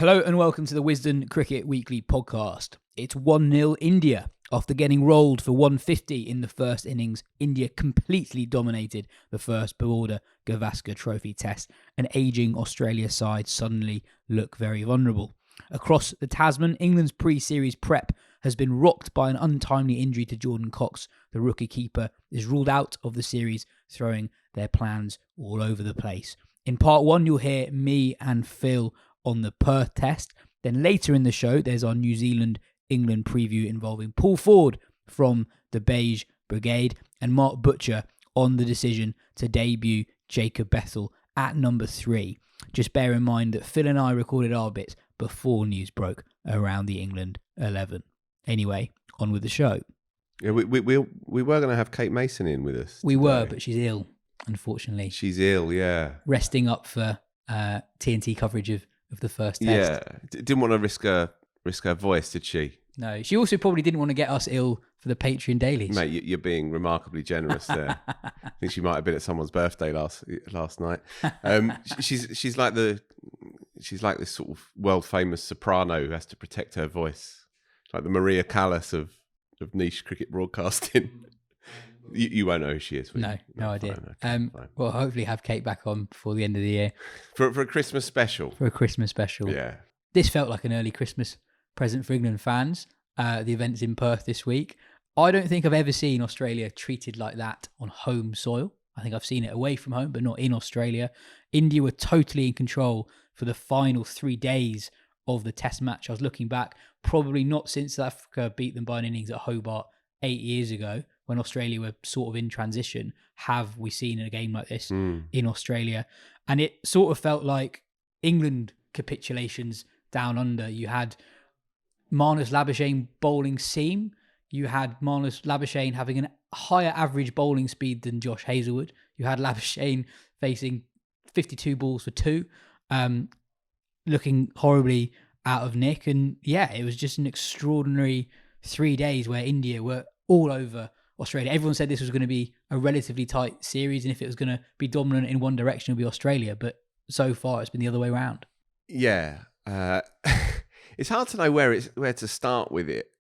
Hello and welcome to the Wisden Cricket Weekly podcast. It's 1-0 India. After getting rolled for 150 in the first innings, India completely dominated the first Border-Gavaskar Trophy Test. An ageing Australia side suddenly look very vulnerable. Across the Tasman, England's pre-series prep has been rocked by an untimely injury to Jordan Cox. The rookie keeper is ruled out of the series, throwing their plans all over the place. In part one, you'll hear me and Phil on the Perth Test. Then later in the show, there's our New Zealand-England preview involving Paul Ford from the Beige Brigade and Mark Butcher on the decision to debut Jacob Bethell at number 3. Just bear in mind that Phil and I recorded our bits before news broke around the England 11. Anyway, on with the show. Yeah, we were going to have Kate Mason in with us. We were, but she's ill, unfortunately. She's ill, yeah. Resting up for TNT coverage of the first test. Yeah, didn't want to risk her voice, did she? No, she also probably didn't want to get us ill for the Patreon dailies. Mate, you're being remarkably generous there. I think she might have been at someone's birthday last night. She's like this sort of world famous soprano who has to protect her voice, like the Maria Callas of niche cricket broadcasting. You won't know who she is. No idea. Fine. We'll hopefully have Kate back on before the end of the year. For a Christmas special. For a Christmas special. Yeah. This felt like an early Christmas present for England fans. The event's in Perth this week. I don't think I've ever seen Australia treated like that on home soil. I think I've seen it away from home, but not in Australia. India were totally in control for the final 3 days of the test match. I was looking back, probably not since South Africa beat them by an innings at Hobart 8 years ago, when Australia were sort of in transition, have we seen a game like this in Australia. And it sort of felt like England capitulations down under. You had Marnus Labuschagne bowling seam. You had Marnus Labuschagne having a higher average bowling speed than Josh Hazlewood. You had Labuschagne facing 52 balls for 2, looking horribly out of nick. And yeah, it was just an extraordinary 3 days where India were all over Australia. Everyone said this was going to be a relatively tight series, and if it was going to be dominant in one direction, it would be Australia. But so far, it's been the other way around. Yeah, it's hard to know where to start with it.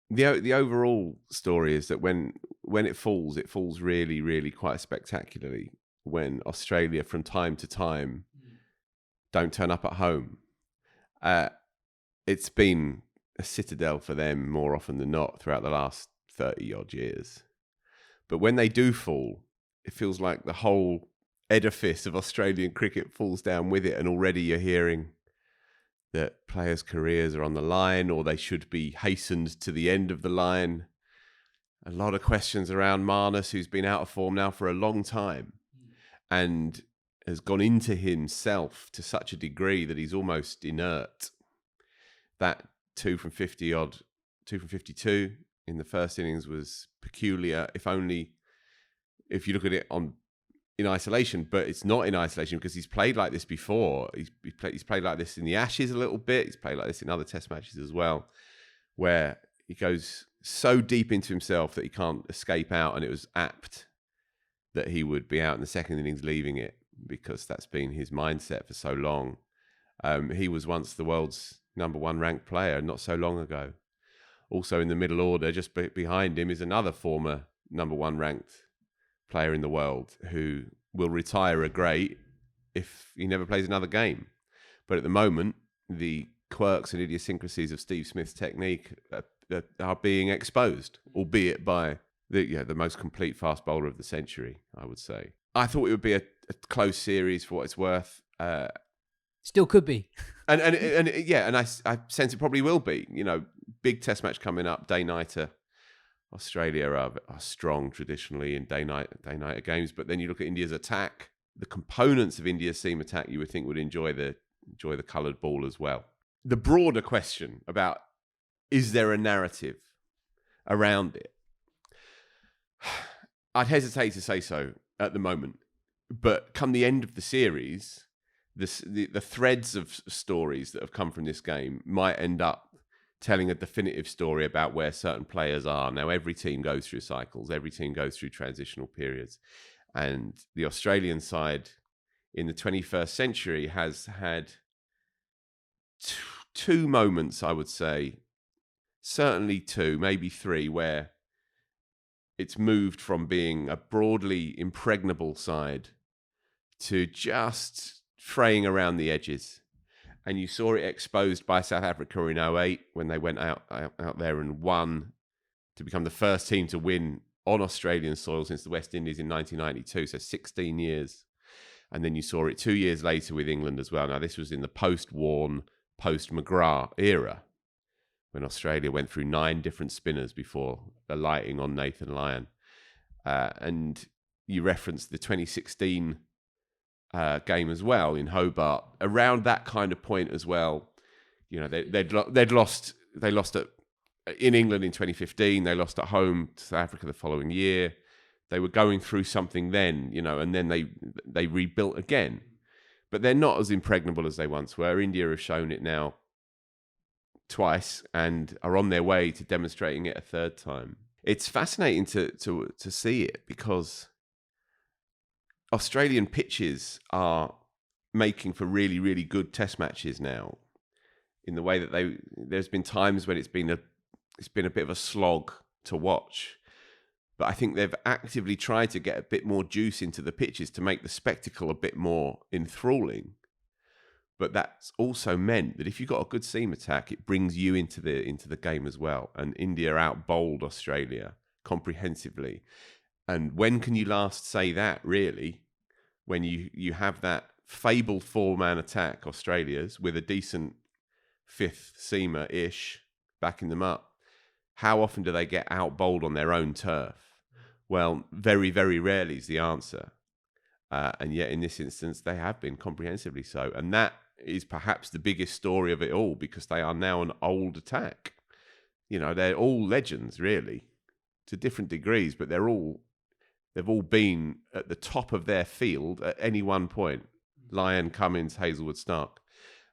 The overall story is that when it falls really, really quite spectacularly. When Australia, from time to time, don't turn up at home, it's been a citadel for them more often than not throughout the last 30 odd years. But when they do fall, it feels like the whole edifice of Australian cricket falls down with it, and already you're hearing that players' careers are on the line, or they should be hastened to the end of the line. A lot of questions around Marnus, who's been out of form now for a long time and has gone into himself to such a degree that he's almost inert. That 2 from 52 in the first innings was peculiar, if you look at it in isolation, but it's not in isolation because he's played like this before. He's played like this in the Ashes a little bit. He's played like this in other test matches as well, where he goes so deep into himself that he can't escape out, and it was apt that he would be out in the second innings leaving it, because that's been his mindset for so long. He was once the world's number 1 ranked player not so long ago. Also in the middle order, just behind him, is another former number 1 ranked player in the world who will retire a great if he never plays another game. But at the moment, the quirks and idiosyncrasies of Steve Smith's technique are being exposed, albeit by the most complete fast bowler of the century, I would say. I thought it would be a close series for what it's worth. Still could be. And I sense it probably will be. Big test match coming up, day-nighter. Australia are strong traditionally in day-nighter games, but then you look at India's attack. The components of India's seam attack you would think would enjoy the coloured ball as well. The broader question about, is there a narrative around it? I'd hesitate to say so at the moment, but come the end of the series, the threads of stories that have come from this game might end up telling a definitive story about where certain players are. Now, every team goes through cycles, every team goes through transitional periods, and the Australian side in the 21st century has had two moments, I would say, certainly two, maybe three, where it's moved from being a broadly impregnable side to just fraying around the edges. And you saw it exposed by South Africa in 2008 when they went out there and won to become the first team to win on Australian soil since the West Indies in 1992, so 16 years. And then you saw it 2 years later with England as well. Now, this was in the post-Warne, post-McGrath era, when Australia went through 9 different spinners before alighting on Nathan Lyon. And you referenced the 2016 game as well in Hobart. Around that kind of point as well, you know, they lost in England in 2015. They lost at home to South Africa the following year. They were going through something then, you know, and then they rebuilt again. But they're not as impregnable as they once were. India have shown it now twice and are on their way to demonstrating it a third time. It's fascinating to see it because Australian pitches are making for really, really good test matches now, in the way that there's been times when it's been a bit of a slog to watch. But I think they've actively tried to get a bit more juice into the pitches to make the spectacle a bit more enthralling. But that's also meant that if you've got a good seam attack, it brings you into the game as well. And India out-bowled Australia comprehensively. And when can you last say that, really? When you have that fabled 4-man attack, Australia's, with a decent fifth seamer-ish backing them up. How often do they get out-bowled on their own turf? Well, very, very rarely is the answer. And yet in this instance, they have been comprehensively so. And that is perhaps the biggest story of it all, because they are now an old attack. You know, they're all legends, really, to different degrees, but they've all been at the top of their field at any one point. Lyon, Cummins, Hazelwood, Stark.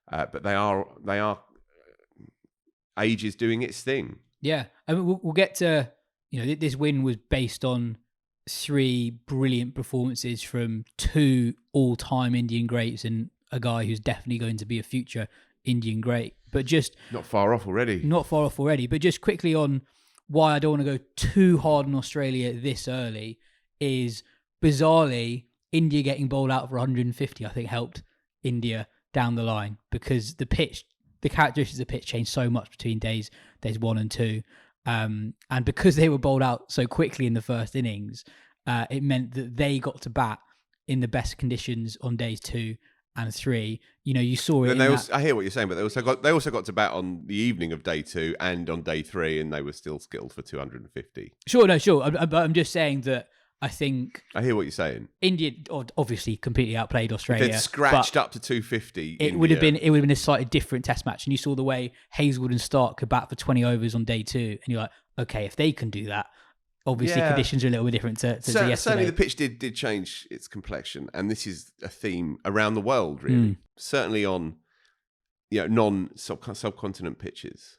But they are age is doing its thing. Yeah. I mean, we'll get to, you know, this win was based on 3 brilliant performances from 2 all-time Indian greats and a guy who's definitely going to be a future Indian great. But just... Not far off already. But just quickly on why I don't want to go too hard on Australia this early is, bizarrely, India getting bowled out for 150, I think, helped India down the line, because the characteristics of the pitch changed so much between days 1 and 2. And because they were bowled out so quickly in the first innings, it meant that they got to bat in the best conditions on days 2 and 3. You know, you saw it. I hear what you're saying, but they also got to bat on the evening of day 2 and on day 3, and they were still skilled for 250. Sure. I'm just saying that I think... I hear what you're saying. India obviously completely outplayed Australia. If they'd scratched up to 250, it would have been a slightly different test match. And you saw the way Hazelwood and Stark could bat for 20 overs on day 2, and you're like, okay, if they can do that, obviously conditions are a little bit different to yesterday. Certainly the pitch did change its complexion, and this is a theme around the world, really. Certainly on, you know, non-subcontinent pitches.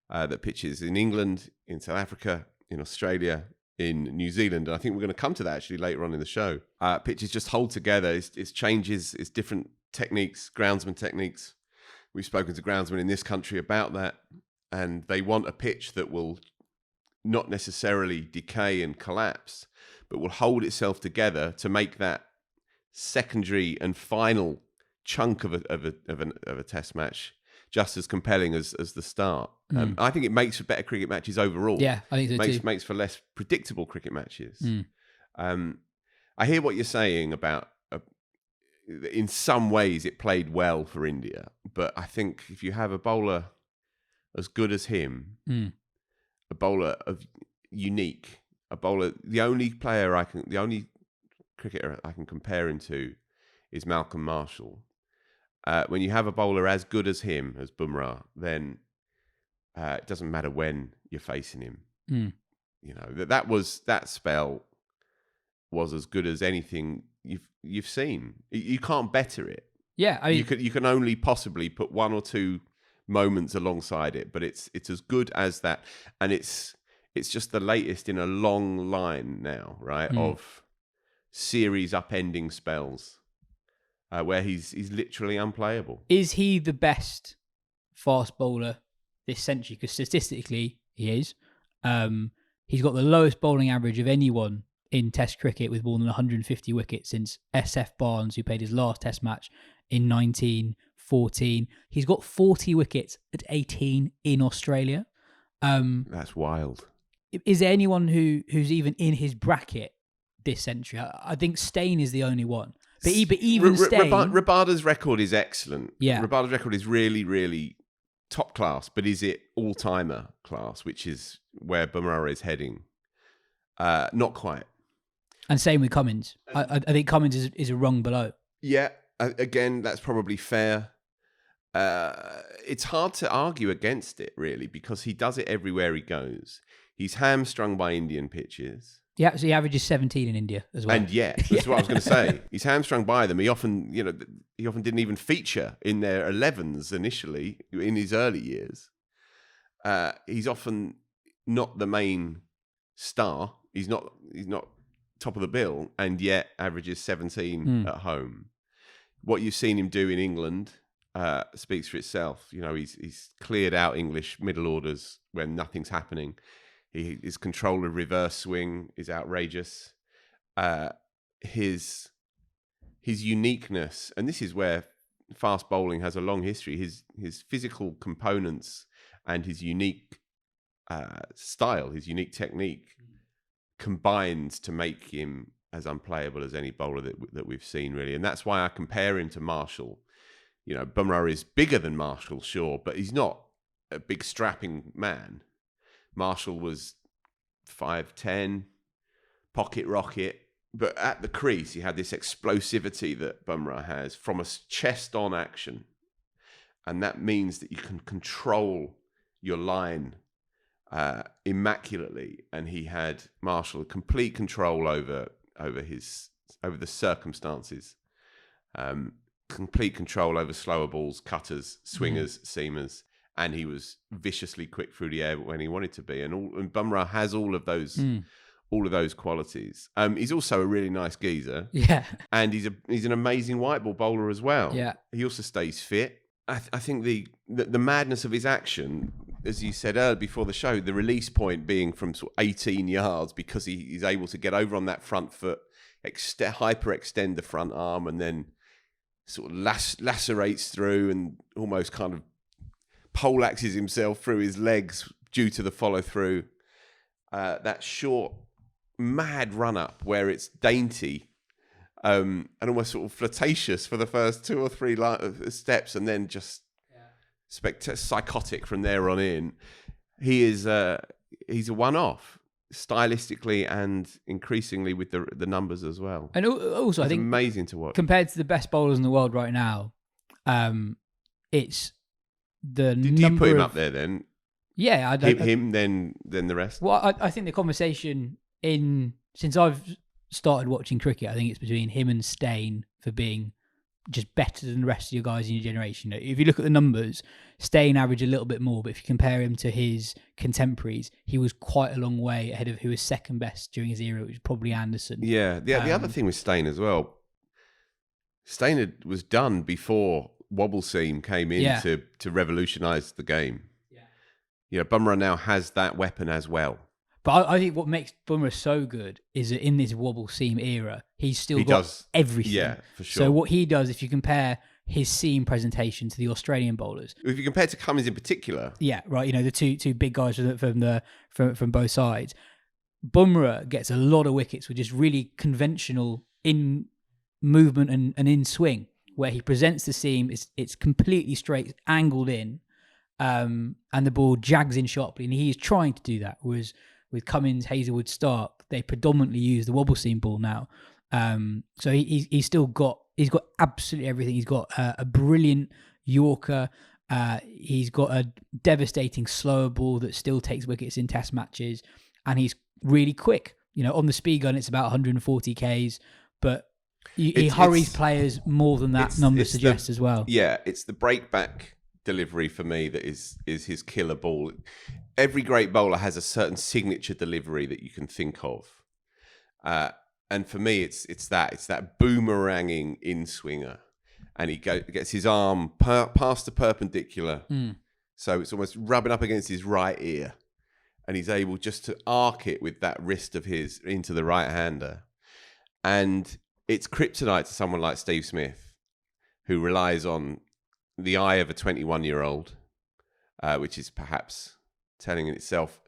That pitches in England, in South Africa, in Australia, in New Zealand, and I think we're going to come to that actually later on in the show. Pitches just hold together. It's changes, it's different techniques, groundsman techniques. We've spoken to groundsmen in this country about that, and they want a pitch that will not necessarily decay and collapse, but will hold itself together to make that secondary and final chunk of a test match just as compelling as the start. I think it makes for better cricket matches overall. Yeah, I think so too. Makes for less predictable cricket matches. I hear what you're saying about, in some ways, it played well for India. But I think if you have a bowler as good as him, a bowler unique, the only cricketer I can compare him to is Malcolm Marshall. When you have a bowler as good as him, as Bumrah, then it doesn't matter when you're facing him. You know, that spell was as good as anything you've seen. You can't better it. Yeah, I mean, you can only possibly put 1 or 2 moments alongside it, but it's as good as that, and it's just the latest in a long line now, right? Of series upending spells. Where he's literally unplayable. Is he the best fast bowler this century, because statistically he is. He's got the lowest bowling average of anyone in Test cricket with more than 150 wickets since SF Barnes, who played his last Test match in 1914. He's got 40 wickets at 18 in Australia. That's wild. Is there anyone who's even in his bracket this century? I think Steyn is the only one. But even Steyn... Rabada's record is excellent. Yeah. Rabada's record is really, really top class, but is it all-timer class, which is where Bumrah is heading? Not quite. And same with Cummins. I think Cummins is a rung below. Yeah, again, that's probably fair. It's hard to argue against it, really, because he does it everywhere he goes. He's hamstrung by Indian pitches. Yeah, so he averages 17 in India as well. And that's what I was going to say. He's hamstrung by them. He often didn't even feature in their 11s initially in his early years. He's often not the main star. He's not top of the bill, and yet averages 17 at home. What you've seen him do in England speaks for itself. He's cleared out English middle orders when nothing's happening. His control of reverse swing is outrageous. His uniqueness, and this is where fast bowling has a long history. His physical components and his unique style, his unique technique, combines to make him as unplayable as any bowler that we've seen, really. And that's why I compare him to Marshall. Bumrah is bigger than Marshall, sure, but he's not a big strapping man. Marshall was 5'10", pocket rocket, but at the crease he had this explosivity that Bumrah has from a chest-on action, and that means that you can control your line immaculately. And he had Marshall complete control over the circumstances, complete control over slower balls, cutters, swingers, seamers. And he was viciously quick through the air when he wanted to be, and Bumrah has all of those qualities. He's also a really nice geezer, and he's an amazing white ball bowler as well. Yeah, he also stays fit. I think the madness of his action, as you said earlier before the show, the release point being from sort of 18 yards, because he's able to get over on that front foot, hyperextend the front arm, and then sort of lacerates through and almost kind of poleaxes himself through his legs due to the follow-through. That short, mad run-up where it's dainty and almost sort of flirtatious for the first 2 or 3 steps, and then just psychotic from there on in. He's a one-off, stylistically and increasingly with the numbers as well. And also, I think amazing to watch. Compared to the best bowlers in the world right now, it's... Did you put him up there then? Yeah, him then the rest. Well, I think the conversation since I've started watching cricket, I think it's between him and Steyn for being just better than the rest of your guys in your generation. If you look at the numbers, Steyn averaged a little bit more, but if you compare him to his contemporaries, he was quite a long way ahead of who was second best during his era, which was probably Anderson. Yeah. The other thing with Steyn as well, Steyn was done before wobble seam came in to revolutionise the game. Bumrah now has that weapon as well. But I think what makes Bumrah so good is that in this wobble seam era, he does everything. Yeah, for sure. So what he does, if you compare his seam presentation to the Australian bowlers, if you compare to Cummins in particular, the two big guys from both sides, Bumrah gets a lot of wickets with just really conventional in movement and in swing, where he presents the seam, it's completely straight, angled in, and the ball jags in sharply, and he is trying to do that. Whereas with Cummins, Hazelwood, Stark, they predominantly use the wobble seam ball now. So he's got absolutely everything. He's got a brilliant Yorker. He's got a devastating slower ball that still takes wickets in Test matches, and he's really quick. On the speed gun, it's about 140 Ks, but he hurries players more than that number suggests as well. Yeah, it's the breakback delivery for me that is his killer ball. Every great bowler has a certain signature delivery that you can think of, and for me, it's that boomeranging in swinger, and he gets his arm past the perpendicular, So it's almost rubbing up against his right ear. And he's able just to arc it with that wrist of his into the right-hander. And it's kryptonite to someone like Steve Smith, who relies on the eye of a 21-year-old, which is perhaps telling in itself,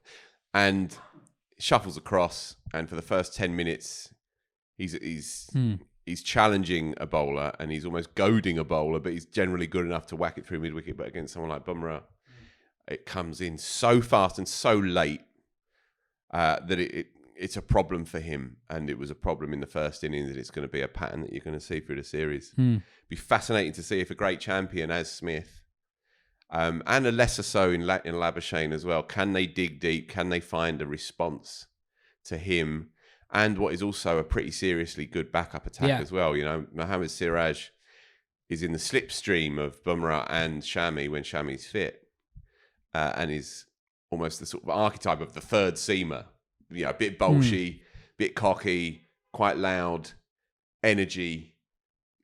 and shuffles across. And for the first 10 minutes, he's challenging a bowler, and he's almost goading a bowler, but he's generally good enough to whack it through mid-wicket. But against someone like Bumrah, it comes in so fast and so late that it's a problem for him. And it was a problem in the first innings, and it's going to be a pattern that you're going to see through the series. Be fascinating to see if a great champion as Smith, and a lesser so in Labuschagne as well, can they dig deep? Can they find a response to him? And what is also a pretty seriously good backup attack as well. You know, Mohammad Siraj is in the slipstream of Bumrah and Shami when Shami's fit. And is almost the sort of archetype of the third seamer. You know, a bit bolshy, bit cocky, quite loud, energy,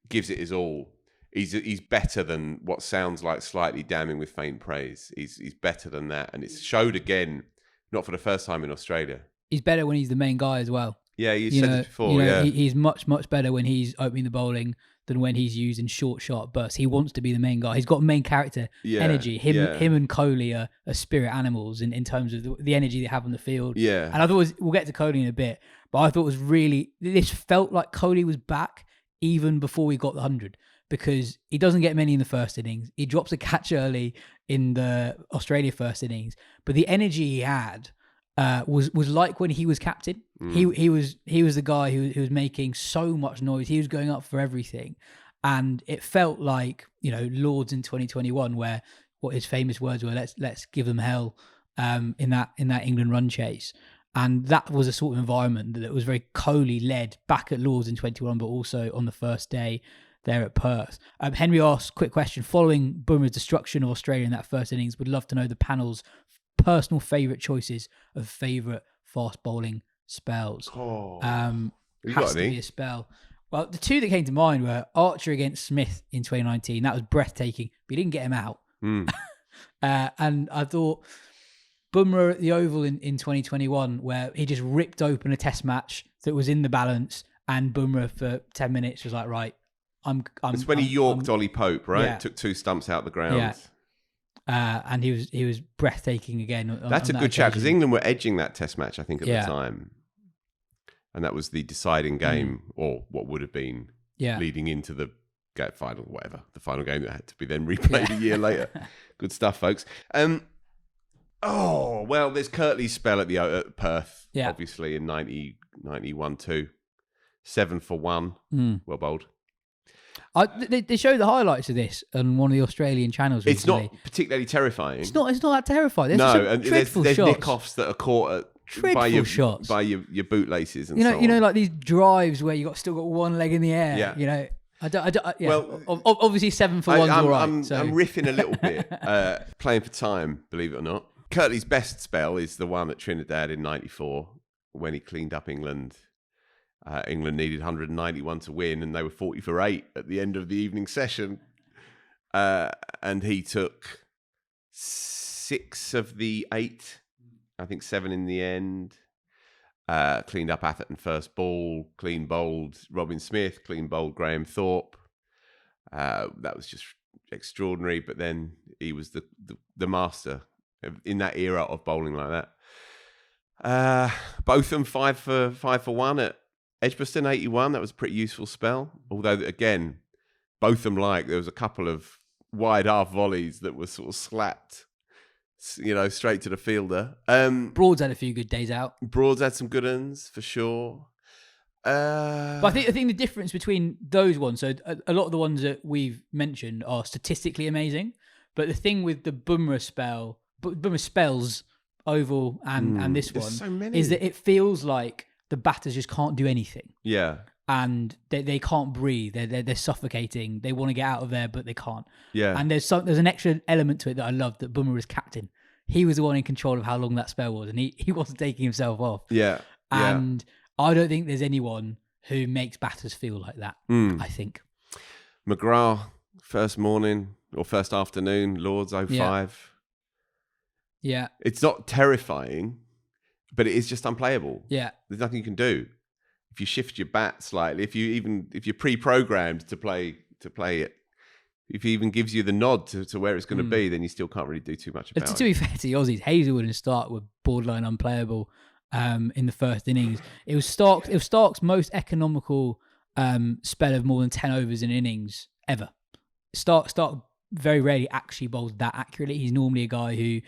gives it his all. He's better than what sounds like slightly damning with faint praise. He's better than that. And it's showed again, not for the first time in Australia. He's better when he's the main guy as well. Yeah, you said it before. He's much, much better when he's opening the bowling than when he's using short, sharp bursts. He wants to be the main guy. He's got main character energy. Him and Kohli are spirit animals in terms of the energy they have on the field. Yeah. And I thought we'll get to Kohli in a bit, but I thought this felt like Kohli was back even before we got the 100, because he doesn't get many in the first innings. He drops a catch early in the Australia first innings, but the energy he had was like when he was captain. He was the guy who was making so much noise. He was going up for everything, and it felt like, you know, Lords in 2021, where what his famous words were, "Let's give them hell," in that England run chase, and that was a sort of environment that was very Kohli led back at Lords in 21, but also on the first day there at Perth. Henry asks, quick question: following Bumrah's destruction of Australia in that first innings, would love to know the panel's personal favourite choices of favourite fast bowling spells. Has to be a spell. Well, the two that came to mind were Archer against Smith in 2019. That was breathtaking, but he didn't get him out. And I thought Bumrah at the Oval in 2021, where he just ripped open a test match that was in the balance, and Bumrah for 10 minutes was like, right, It's when he yorked Ollie Pope, right? Yeah. Took two stumps out the ground. Yeah. And he was breathtaking again. That's a good shout, because England were edging that test match, I think, at the time. And that was the deciding game, or what would have been leading into the final, whatever, the final game that had to be then replayed a year later. Good stuff, folks. There's Kirtley's spell at Perth, obviously, in 91-2. 7 for 1. Well bowled. They show the highlights of this on one of the Australian channels recently. It's not particularly terrifying. It's not that terrifying. There's there's nick-offs that are caught by your bootlaces and so on. You know, like these drives where you still got one leg in the air. Yeah. You know, Well, obviously 7 for 1's all right. I'm riffing a little bit, playing for time, believe it or not. Kirtley's best spell is the one at Trinidad in 94 when he cleaned up England. England needed 191 to win, and they were 40 for 8 at the end of the evening session. And he took 6 of the 8, I think 7 in the end. Cleaned up Atherton first ball, clean bowled Robin Smith, clean bowled Graham Thorpe. That was just extraordinary. But then he was the master in that era of bowling like that. Both of them 5 for 1 at Edgbaston 81. That was a pretty useful spell. Although again, both of them there was a couple of wide half volleys that were sort of slapped, straight to the fielder. Broad's had a few good days out. Broad's had some good ones for sure. But I think the difference between those ones, so a lot of the ones that we've mentioned are statistically amazing, but the thing with the Bumrah spells Oval and this one so is that it feels like the batters just can't do anything. Yeah. And they can't breathe. They're suffocating. They want to get out of there, but they can't. Yeah. And there's an extra element to it that I love, that Bumrah was captain. He was the one in control of how long that spell was, and he wasn't taking himself off. Yeah. And I don't think there's anyone who makes batters feel like that. I think McGrath first morning or first afternoon, Lords 05. Yeah. It's not terrifying, but it is just unplayable. Yeah. There's nothing you can do. If you shift your bat slightly, if you're pre-programmed to play it, if he even gives you the nod to where it's going to be, then you still can't really do too much about it. To be fair to the Aussies, Hazelwood and Stark were borderline unplayable in the first innings. It was Stark's most economical spell of more than 10 overs in innings ever. Stark very rarely actually bowls that accurately. He's normally a guy who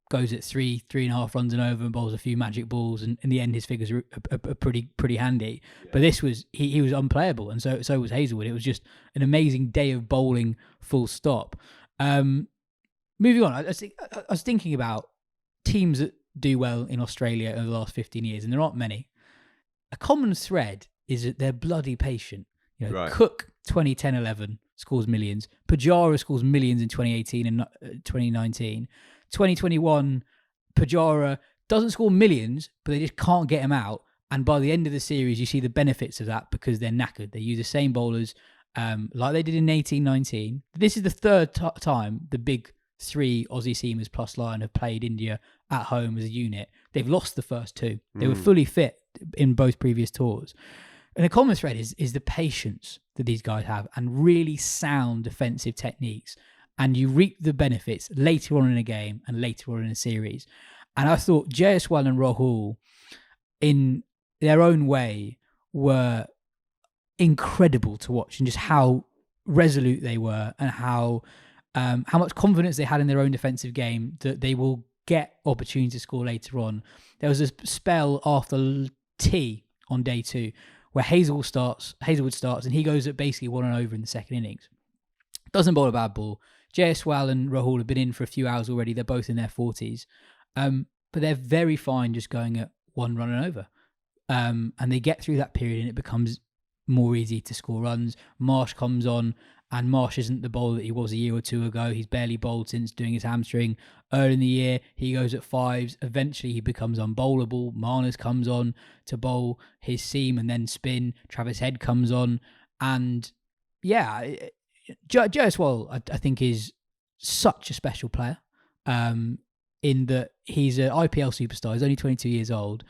goes at 3.5 runs and over and bowls a few magic balls, and in the end his figures are pretty handy. Yeah. But this was he was unplayable, and so was Hazelwood. It was just an amazing day of bowling, full stop. Moving on, I was thinking about teams that do well in Australia over the last 15 years, and there aren't many. A common thread is that they're bloody patient. You know, right. Cook 2010-11 scores millions. Pujara scores millions in 2018 and 2019. 2021, Pujara doesn't score millions, but they just can't get him out. And by the end of the series, you see the benefits of that because they're knackered. They use the same bowlers like they did in 18-19. This is the third time the big three Aussie seamers plus Lyon have played India at home as a unit. They've lost the first two. They were fully fit in both previous tours. And the common thread is the patience that these guys have and really sound defensive techniques. And you reap the benefits later on in a game and later on in a series. And I thought Jaiswal and Rahul, in their own way, were incredible to watch, and just how resolute they were, and how much confidence they had in their own defensive game that they will get opportunity to score later on. There was a spell after tea on day 2 where Hazelwood starts, and he goes at basically 1 and over in the second innings. Doesn't bowl a bad ball. Jaiswal and Rahul have been in for a few hours already. They're both in their 40s. But they're very fine just going at 1 run and over. And they get through that period and it becomes more easy to score runs. Marsh comes on, and Marsh isn't the bowler that he was a year or two ago. He's barely bowled since doing his hamstring. Early in the year, he goes at 5s. Eventually, he becomes unbowlable. Marnus comes on to bowl his seam and then spin. Travis Head comes on. And yeah, Jaiswal, I think, is such a special player in that he's an IPL superstar. He's only 22 years old,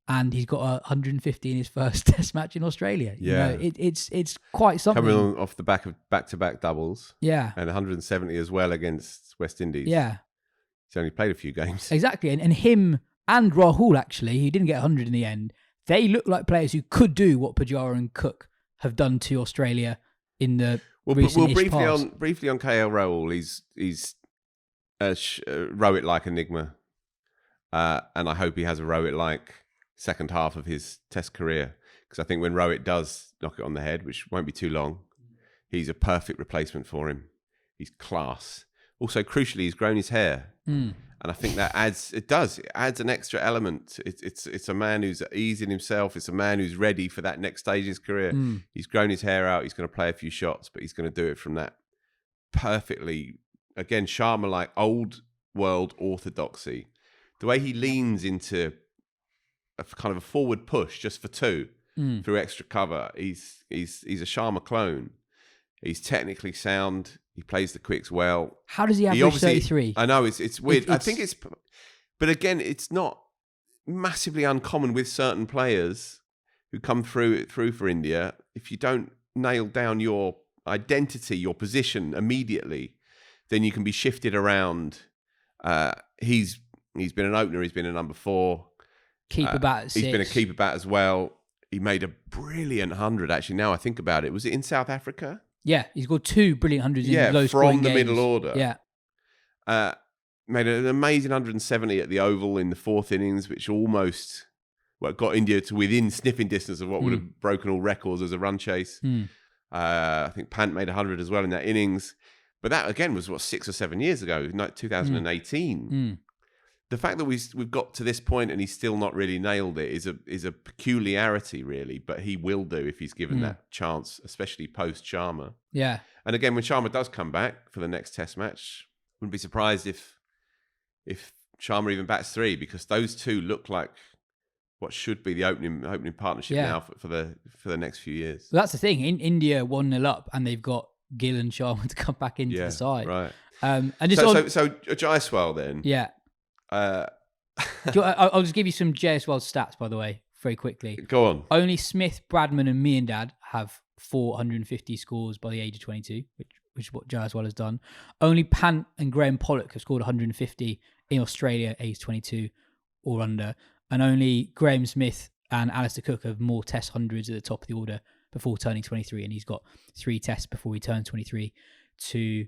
and he's got 150 in his first Test match in Australia. Yeah, you know, it's quite something. Coming off the back of back-to-back doubles. Yeah, and 170 as well against West Indies. Yeah, he's only played a few games. Exactly, and him and Rahul, actually, he didn't get 100 in the end. They look like players who could do what Pujara and Cook have done to Australia in the briefly past. briefly on KL Rahul. He's a Rohit-like enigma, and I hope he has a Rohit-like second half of his Test career, because I think when Rohit does knock it on the head, which won't be too long, he's a perfect replacement for him. He's class. Also, crucially, he's grown his hair, and I think that adds an extra element. It's a man who's at ease in himself. It's a man who's ready for that next stage of his career. He's grown his hair out. He's going to play a few shots, but he's going to do it from that perfectly, again, Sharma-like old world orthodoxy. The way he leans into a kind of a forward push just for 2 through extra cover. He's a Sharma clone. He's technically sound. He plays the quicks well. How does he average 33? I know it's weird. I think but again, it's not massively uncommon with certain players who come through for India. If you don't nail down your identity, your position immediately, then you can be shifted around. He's been an opener. He's been a number 4. Keeper bat at 6. He's been a keeper bat as well. He made a brilliant 100. Actually, now I think about it, was it in South Africa? Yeah, he's got 2 brilliant 100s in low scoring from the games. middle order. Yeah, made an amazing 170 at the Oval in the 4th innings, which almost got India to within sniffing distance of what would have broken all records as a run chase. I think Pant made 100 as well in that innings, but that again was 6 or 7 years ago, 2018. The fact that we've got to this point and he's still not really nailed it is a peculiarity, really. But he will do if he's given that chance, especially post Sharma. Yeah. And again, when Sharma does come back for the next Test match, wouldn't be surprised if Sharma even bats 3, because those 2 look like what should be the opening partnership now for the next few years. Well, that's the thing. In India, 1-0 up, and they've got Gill and Sharma to come back into the side. Right. And just so Jaiswal then. Yeah. I'll just give you some Jaiswal stats, by the way, very quickly. Go on. Only Smith, Bradman, and me and Dad have 450 scores by the age of 22, which is what Jaiswal has done. Only Pant and Graham Pollock have scored 150 in Australia, age 22 or under. And only Graham Smith and Alistair Cook have more Test hundreds at the top of the order before turning 23. And he's got 3 tests before he turns 23 to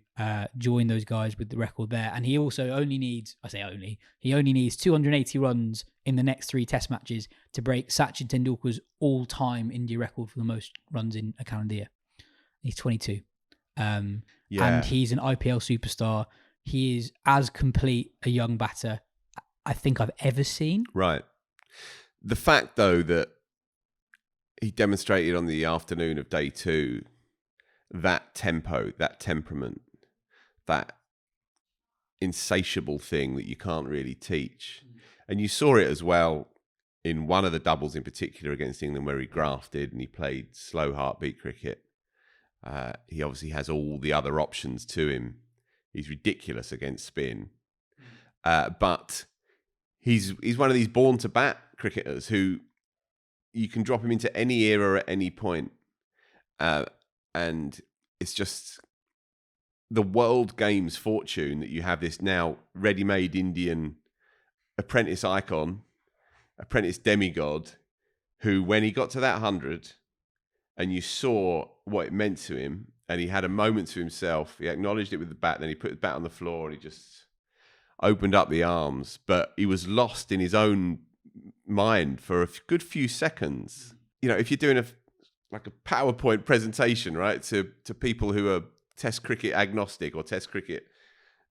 join those guys with the record there. And he also only needs 280 runs in the next 3 test matches to break Sachin Tendulkar's all-time India record for the most runs in a calendar year. He's 22. And he's an IPL superstar. He is as complete a young batter I think I've ever seen. Right. The fact, though, that he demonstrated on the afternoon of day 2 that tempo, that temperament, that insatiable thing that you can't really teach. And you saw it as well in one of the doubles in particular against England where he grafted and he played slow heartbeat cricket. He obviously has all the other options to him. He's ridiculous against spin. But he's one of these born to bat cricketers who you can drop him into any era at any point. And it's just the world game's fortune that you have this now ready-made Indian apprentice icon, apprentice demigod, who when he got to that 100 and you saw what it meant to him and he had a moment to himself, he acknowledged it with the bat, then he put the bat on the floor and he just opened up the arms. But he was lost in his own mind for a good few seconds. You know, if you're doing a PowerPoint presentation, right, to people who are Test cricket agnostic or Test cricket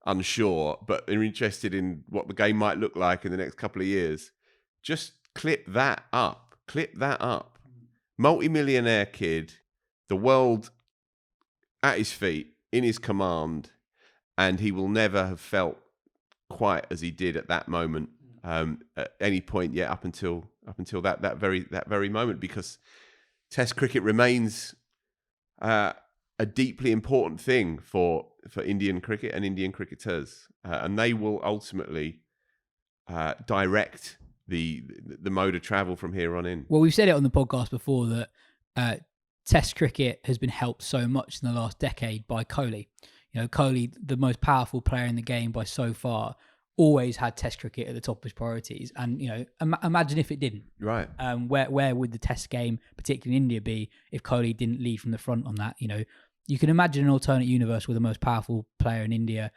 unsure, but are interested in what the game might look like in the next couple of years, just clip that up. Multi-millionaire kid, the world at his feet, in his command, and he will never have felt quite as he did at that moment, at any point yet up until that very moment, because Test cricket remains a deeply important thing for Indian cricket and Indian cricketers, and they will ultimately direct the mode of travel from here on in. Well, we've said it on the podcast before that Test cricket has been helped so much in the last decade by Kohli. You know, Kohli, the most powerful player in the game by so far, always had Test cricket at the top of his priorities. And, you know, imagine if it didn't. Right. Where would the Test game, particularly in India, be if Kohli didn't lead from the front on that? You know, you can imagine an alternate universe where the most powerful player in India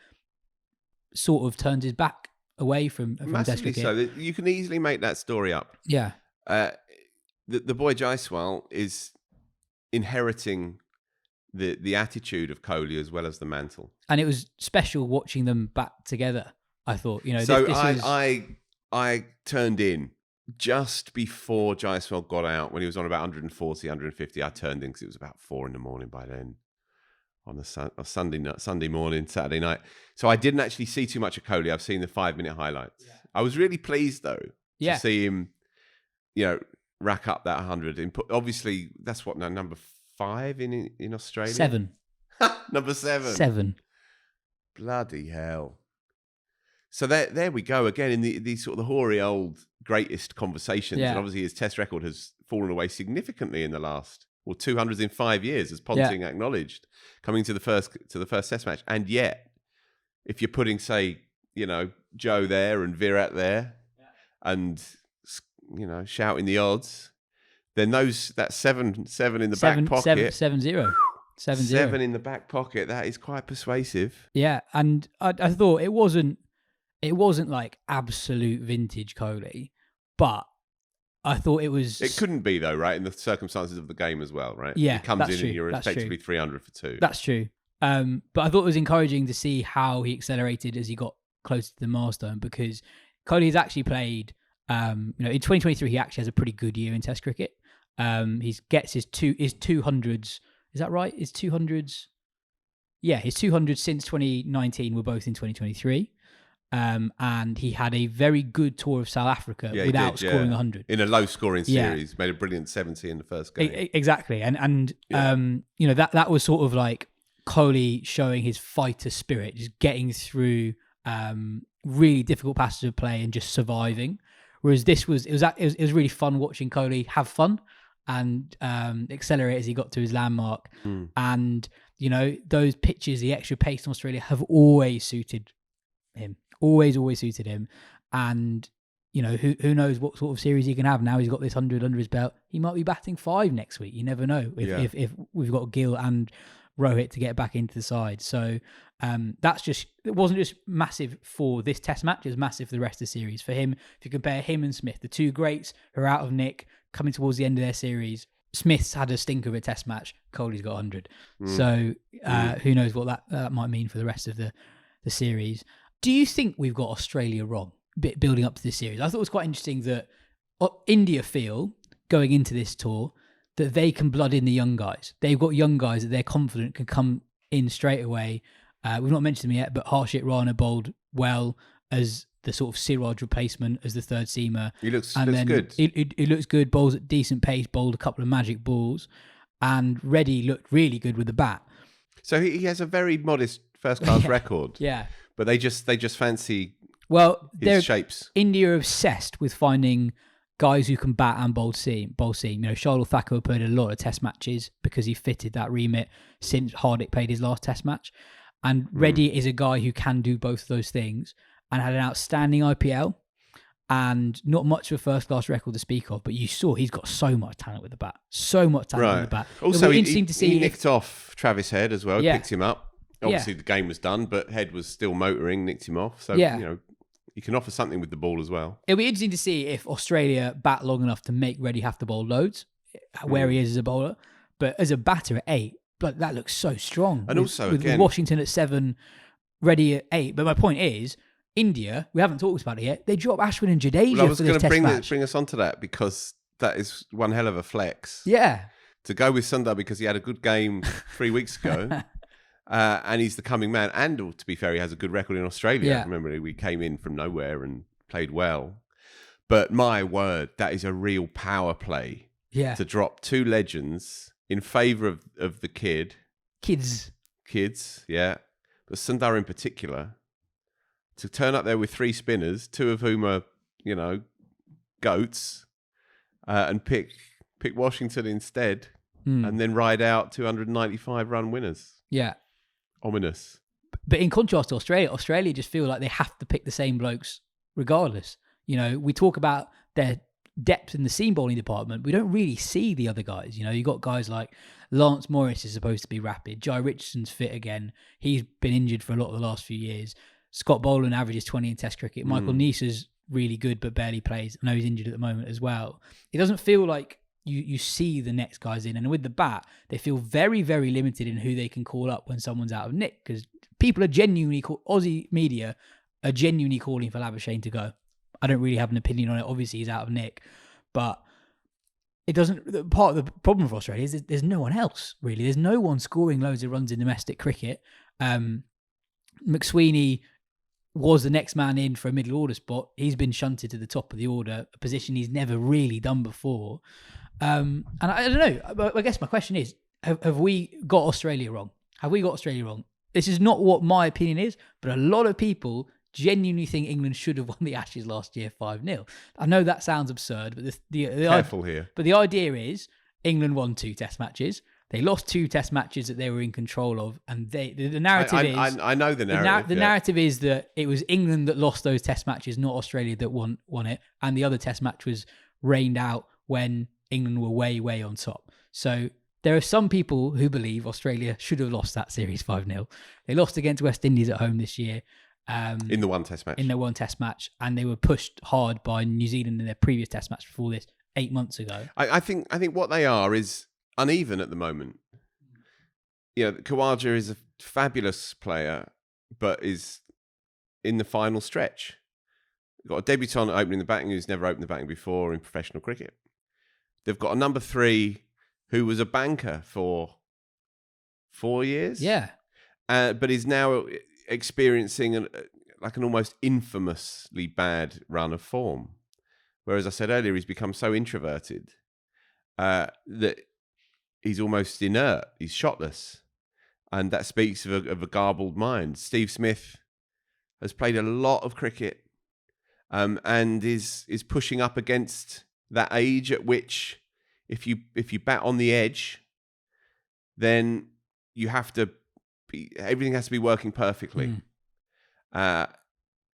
sort of turns his back away from Test cricket. So you can easily make that story up. Yeah. The boy Jaiswal is inheriting the attitude of Kohli as well as the mantle. And it was special watching them back together. I thought, you know, so I turned in just before Jaiswal got out when he was on about 140, 150. I turned in because it was about 4 a.m. by then on a Sunday morning, Saturday night. So I didn't actually see too much of Kohli. I've seen the 5-minute highlights. Yeah. I was really pleased though to see him, you know, rack up that 100. Obviously, that's what now, number 5 in Australia. 7. Number 7. 7. Bloody hell. So there we go again in the sort of the hoary old greatest conversations. Yeah. And obviously his Test record has fallen away significantly in the last 200s in 5 years, as Ponting acknowledged, coming to the first Test match. And yet, if you're putting, say, you know, Joe there and Virat there, and you know, shouting the odds, then that 7 in the back pocket, 7-0. 7 in the back pocket, that is quite persuasive. Yeah, and I thought it wasn't like absolute vintage Kohli, but I thought it was. It couldn't be though, right? In the circumstances of the game as well, right? Yeah, it comes in true. And you're effectively 300 for 2. That's true. But I thought it was encouraging to see how he accelerated as he got closer to the milestone, because Kohli has actually played. You know, in 2023 he actually has a pretty good year in Test cricket. He gets his 200s. Is that right? His 200s. Yeah, his 200s since 2019 were both in 2023. And he had a very good tour of South Africa without scoring 100 in a low-scoring series. Made a brilliant 70 in the first game. Exactly, and you know, that was sort of like Kohli showing his fighter spirit, just getting through really difficult passages of play and just surviving. Whereas this was really fun watching Kohli have fun and accelerate as he got to his landmark. And those pitches, the extra pace in Australia have always suited him. Always suited him. And who knows what sort of series he can have now. He's got this 100 under his belt. He might be batting 5 next week. You never know if we've got Gill and Rohit to get back into the side. So it wasn't just massive for this Test match. It was massive for the rest of the series. For him, if you compare him and Smith, the two greats who are out of nick, coming towards the end of their series, Smith's had a stinker of a Test match. Kohli's got 100. So who knows what that might mean for the rest of the series. Do you think we've got Australia wrong building up to this series? I thought it was quite interesting that India feel going into this tour that they can blood in the young guys. They've got young guys that they're confident can come in straight away. We've not mentioned them yet, but Harshit Rana bowled well as the sort of Siraj replacement as the third seamer. He looks good. He looks good, bowls at decent pace, bowled a couple of magic balls, and Reddy looked really good with the bat. So he has a very modest first-class record. Yeah. But they just fancy his shapes. India are obsessed with finding guys who can bat and bowl seam. Shardul Thakur played a lot of Test matches because he fitted that remit since Hardik played his last Test match. And Reddy is a guy who can do both of those things and had an outstanding IPL and not much of a first-class record to speak of, but you saw he's got so much talent with the bat. So much talent with the bat. Also, he nicked off Travis Head as well. He picked him up. Obviously, the game was done, but Head was still motoring, nicked him off. So, you can offer something with the ball as well. It'll be interesting to see if Australia bat long enough to make Reddy have to bowl loads, where he is as a bowler. But as a batter at 8, but that looks so strong. And with Washington at 7, Reddy at 8. But my point is, India, we haven't talked about it yet, they drop Ashwin and Jadeja I was for this Test match. bring us onto that because that is one hell of a flex. Yeah. To go with Sundar because he had a good game 3 weeks ago. And he's the coming man. And to be fair, he has a good record in Australia. Yeah. Remember, we came in from nowhere and played well. But my word, that is a real power play. Yeah. To drop 2 legends in favour of the kids, yeah. But Sundar in particular, to turn up there with 3 spinners, 2 of whom are, goats, and pick Washington instead, and then ride out 295 run winners. Yeah. Ominous. But in contrast to Australia just feel like they have to pick the same blokes regardless. We talk about their depth in the seam bowling department. We don't really see the other guys. You got guys like Lance Morris is supposed to be rapid. Jai Richardson's fit again. He's been injured for a lot of the last few years. Scott Boland averages 20 in Test cricket. Michael Neesa's really good but barely plays. I know he's injured at the moment as well. It doesn't feel like you see the next guys in. And with the bat, they feel very, very limited in who they can call up when someone's out of nick because people are genuinely, Aussie media are genuinely calling for Labuschagne to go. I don't really have an opinion on it. Obviously, he's out of nick. But it doesn't. Part of the problem for Australia is there's no one else, really. There's no one scoring loads of runs in domestic cricket. McSweeney was the next man in for a middle order spot. He's been shunted to the top of the order, a position he's never really done before. And I don't know. I guess my question is, have we got Australia wrong? Have we got Australia wrong? This is not what my opinion is, but a lot of people genuinely think England should have won the Ashes last year 5-0. I know that sounds absurd, but careful here. But the idea is England won 2 Test matches. They lost 2 Test matches that they were in control of, and the narrative is. I know the narrative. The narrative is that it was England that lost those Test matches, not Australia that won it, and the other Test match was rained out when England were way, way on top. So there are some people who believe Australia should have lost that series 5-0. They lost against West Indies at home this year. In the one Test match. In their one Test match. And they were pushed hard by New Zealand in their previous Test match before this 8 months ago. I think what they are is uneven at the moment. Khawaja is a fabulous player, but is in the final stretch. You've got a debutant opening the batting who's never opened the batting before in professional cricket. They've got a number 3 who was a banker for 4 years. Yeah. But is now experiencing an almost infamously bad run of form. Whereas I said earlier, he's become so introverted that he's almost inert. He's shotless. And that speaks of a garbled mind. Steve Smith has played a lot of cricket, and is pushing up against that age at which if you bat on the edge, then you have to everything has to be working perfectly.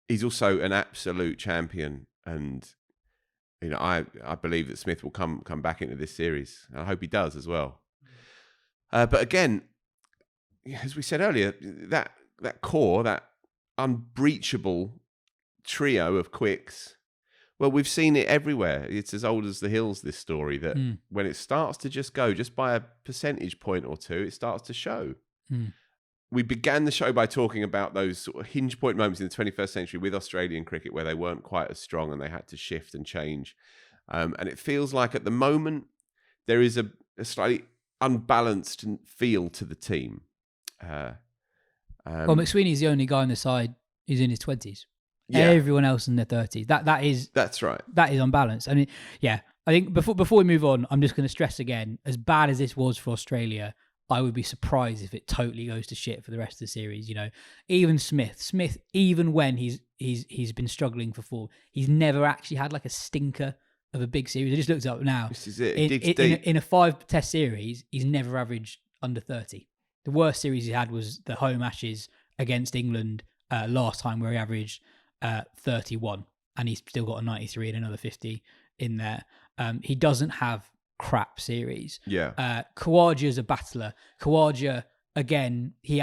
He's also an absolute champion, and I believe that Smith will come back into this series. I hope he does as well. But again, as we said earlier, that core, that unbreachable trio of quicks, well, we've seen it everywhere. It's as old as the hills, this story, that when it starts to just go, just by a percentage point or two, it starts to show. We began the show by talking about those sort of hinge point moments in the 21st century with Australian cricket where they weren't quite as strong and they had to shift and change. And it feels like at the moment there is a slightly unbalanced feel to the team. Well, McSweeney's the only guy on the side who's in his 20s. Yeah. Everyone else in their 30s. That's right. That is unbalanced. I mean, yeah. I think before we move on, I'm just going to stress again, as bad as this was for Australia, I would be surprised if it totally goes to shit for the rest of the series. Even Smith, even when he's been struggling for form, he's never actually had like a stinker of a big series. I just looked it up now. This is it. In a 5-test series, he's never averaged under 30. The worst series he had was the home Ashes against England last time, where he averaged 31, and he's still got a 93 and another 50 in there. He doesn't have crap series. Khawaja's a battler. Khawaja, again, he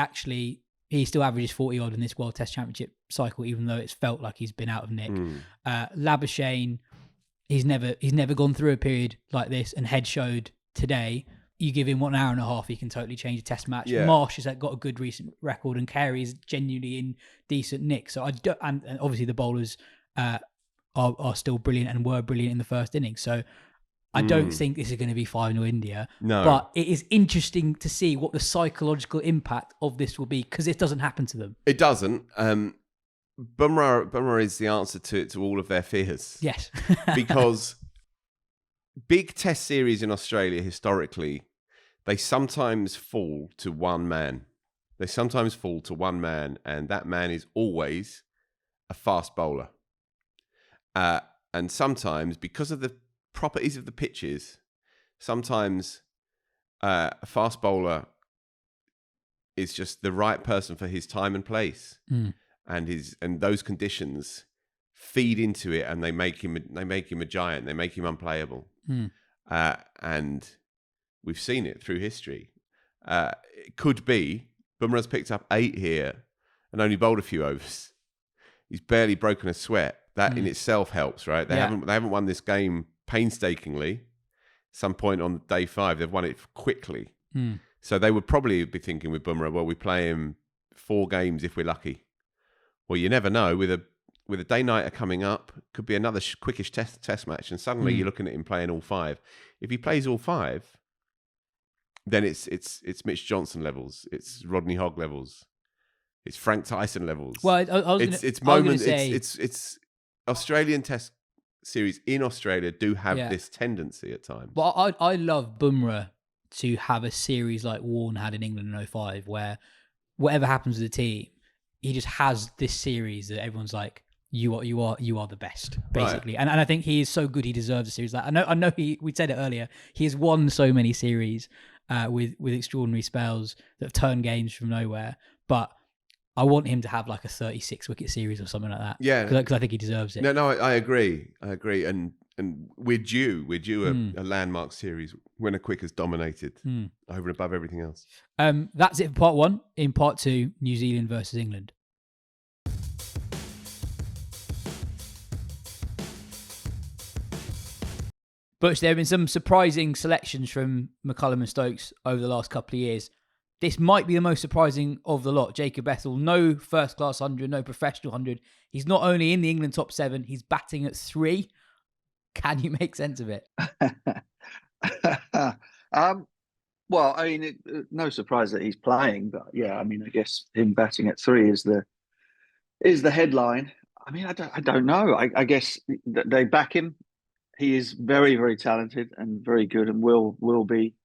still averages 40 odd in this World Test Championship cycle, even though it's felt like he's been out of nick. Labuschagne, he's never gone through a period like this, and Head showed today. You give him 1 hour and a half, he can totally change a test match. Marsh has got a good recent record, and Carey is genuinely in decent nick. So and obviously the bowlers are still brilliant and were brilliant in the first innings. So I don't think this is going to be 5-0 India. No. But it is interesting to see what the psychological impact of this will be, because it doesn't happen to them. It doesn't. Bumrah is the answer to all of their fears. Yes. Because big test series in Australia, historically, they sometimes fall to one man. And that man is always a fast bowler. And sometimes, because of the properties of the pitches, sometimes a fast bowler is just the right person for his time and place, and those conditions feed into it, and they make him a giant. They make him unplayable, and we've seen it through history. It could be Bumrah's picked up 8 here and only bowled a few overs. He's barely broken a sweat. That in itself helps, right? They haven't won this game painstakingly. Some point on day 5, they've won it quickly. So they would probably be thinking with Bumrah, well, we play him 4 games if we're lucky. Well, you never know. With a day-nighter coming up, could be another quickish test match, and suddenly you're looking at him playing all 5. If he plays all 5, then it's Mitch Johnson levels, it's Rodney Hogg levels, it's Frank Tyson levels. Well, it's Australian Test series in Australia do have this tendency at times. Well, I love Bumrah to have a series like Warne had in England in 05, where whatever happens with the team, he just has this series that everyone's like, you are the best, basically. Right. And I think he is so good, he deserves a series. Like, I know we said it earlier, he has won so many series with extraordinary spells that have turned games from nowhere, but I want him to have like a 36 wicket series or something like that. Yeah, because I think he deserves it. No, I agree, and we're due a landmark series when a quick has dominated over and above everything else. That's it for part 1. In part 2, New Zealand versus England. Butch, there have been some surprising selections from McCullum and Stokes over the last couple of years. This might be the most surprising of the lot. Jacob Bethell, no first-class 100, no professional 100. He's not only in the England top 7, he's batting at 3. Can you make sense of it? Well, I mean, no surprise that he's playing, but yeah, I mean, I guess him batting at 3 is the headline. I mean, I don't know. I guess they back him. He is very, very talented and very good, and will be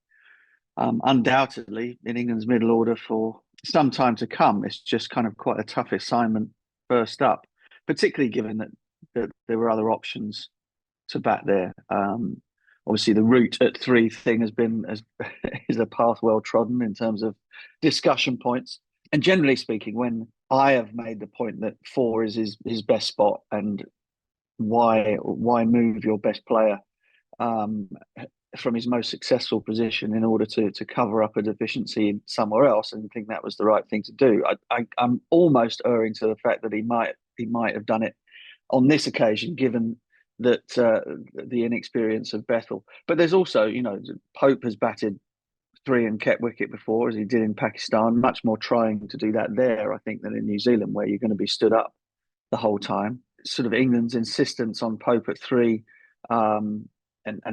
undoubtedly in England's middle order for some time to come. It's just kind of quite a tough assignment first up, particularly given that there were other options to bat there. Obviously, the route at 3 thing is a path well trodden in terms of discussion points. And generally speaking, when I have made the point that 4 is his best spot, and why move your best player from his most successful position in order to cover up a deficiency somewhere else, and think that was the right thing to do. I'm almost erring to the fact that he might have done it on this occasion, given that the inexperience of Bethell. But there's also, Pope has batted 3 and kept wicket before, as he did in Pakistan. Much more trying to do that there, I think, than in New Zealand, where you're going to be stood up the whole time. Sort of England's insistence on Pope at 3, and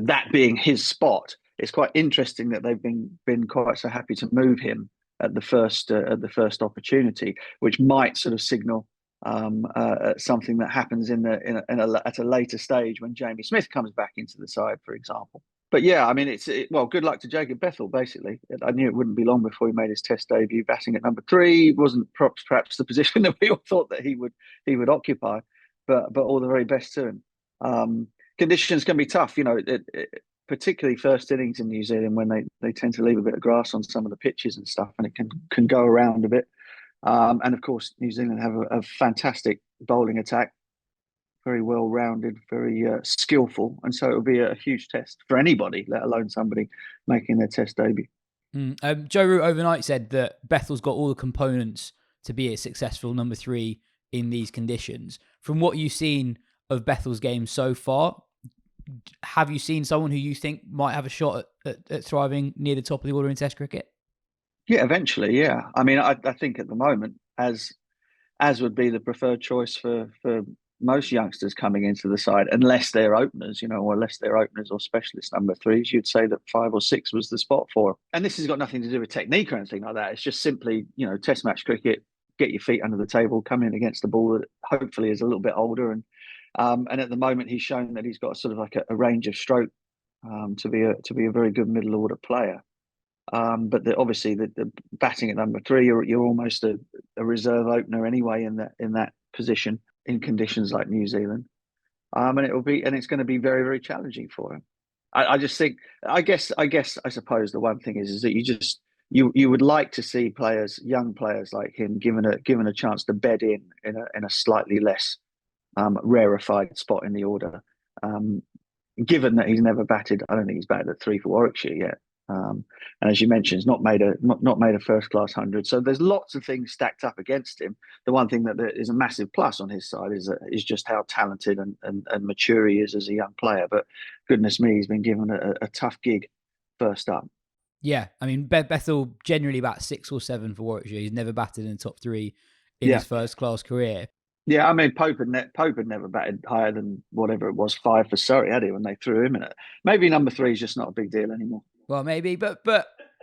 that being his spot, it's quite interesting that they've been quite so happy to move him at the first opportunity, which might sort of signal something that happens at a later stage when Jamie Smith comes back into the side, for example. But yeah, I mean, good luck to Jacob Bethell, basically. I knew it wouldn't be long before he made his Test debut, batting at number 3. It wasn't perhaps the position that we all thought that he would occupy, but all the very best to him. Conditions can be tough, particularly first innings in New Zealand, when they tend to leave a bit of grass on some of the pitches and stuff, and it can go around a bit. And of course, New Zealand have a fantastic bowling attack, very well rounded, very skillful, and so it'll be a huge test for anybody, let alone somebody making their Test debut. Joe Root overnight said that Bethell's got all the components to be a successful number 3 in these conditions. From what you've seen of Bethell's game so far, have you seen someone who you think might have a shot at thriving near the top of the order in Test cricket? Yeah, eventually, yeah. I mean, I think at the moment, as would be the preferred choice for most youngsters coming into the side, unless they're openers, or unless they're openers or specialist number 3s, you'd say that 5 or 6 was the spot for them. And this has got nothing to do with technique or anything like that. It's just simply, Test match cricket, get your feet under the table, come in against the ball that hopefully is a little bit older. And at the moment, he's shown that he's got sort of like a range of stroke to be a very good middle order player. But obviously, the batting at number 3, you're almost a reserve opener anyway in that position in conditions like New Zealand, and it's going to be very, very challenging for him. I just think, I suppose the one thing is that you would like to see young players like him given a chance to bed in a slightly less rarefied spot in the order. Given that he's never batted, I don't think he's batted at 3 for Warwickshire yet. And as you mentioned, he's not made a first class 100. So there's lots of things stacked up against him. The one thing that is a massive plus on his side is just how talented and mature he is as a young player. But goodness me, he's been given a tough gig first up. Yeah, I mean, Bethell generally about 6 or 7 for Warwickshire. He's never batted in the top 3 in his first class career. Yeah, I mean, Pope had never batted higher than whatever it was, 5 for Surrey, had he, when they threw him in it. Maybe number 3 is just not a big deal anymore. Well, maybe, but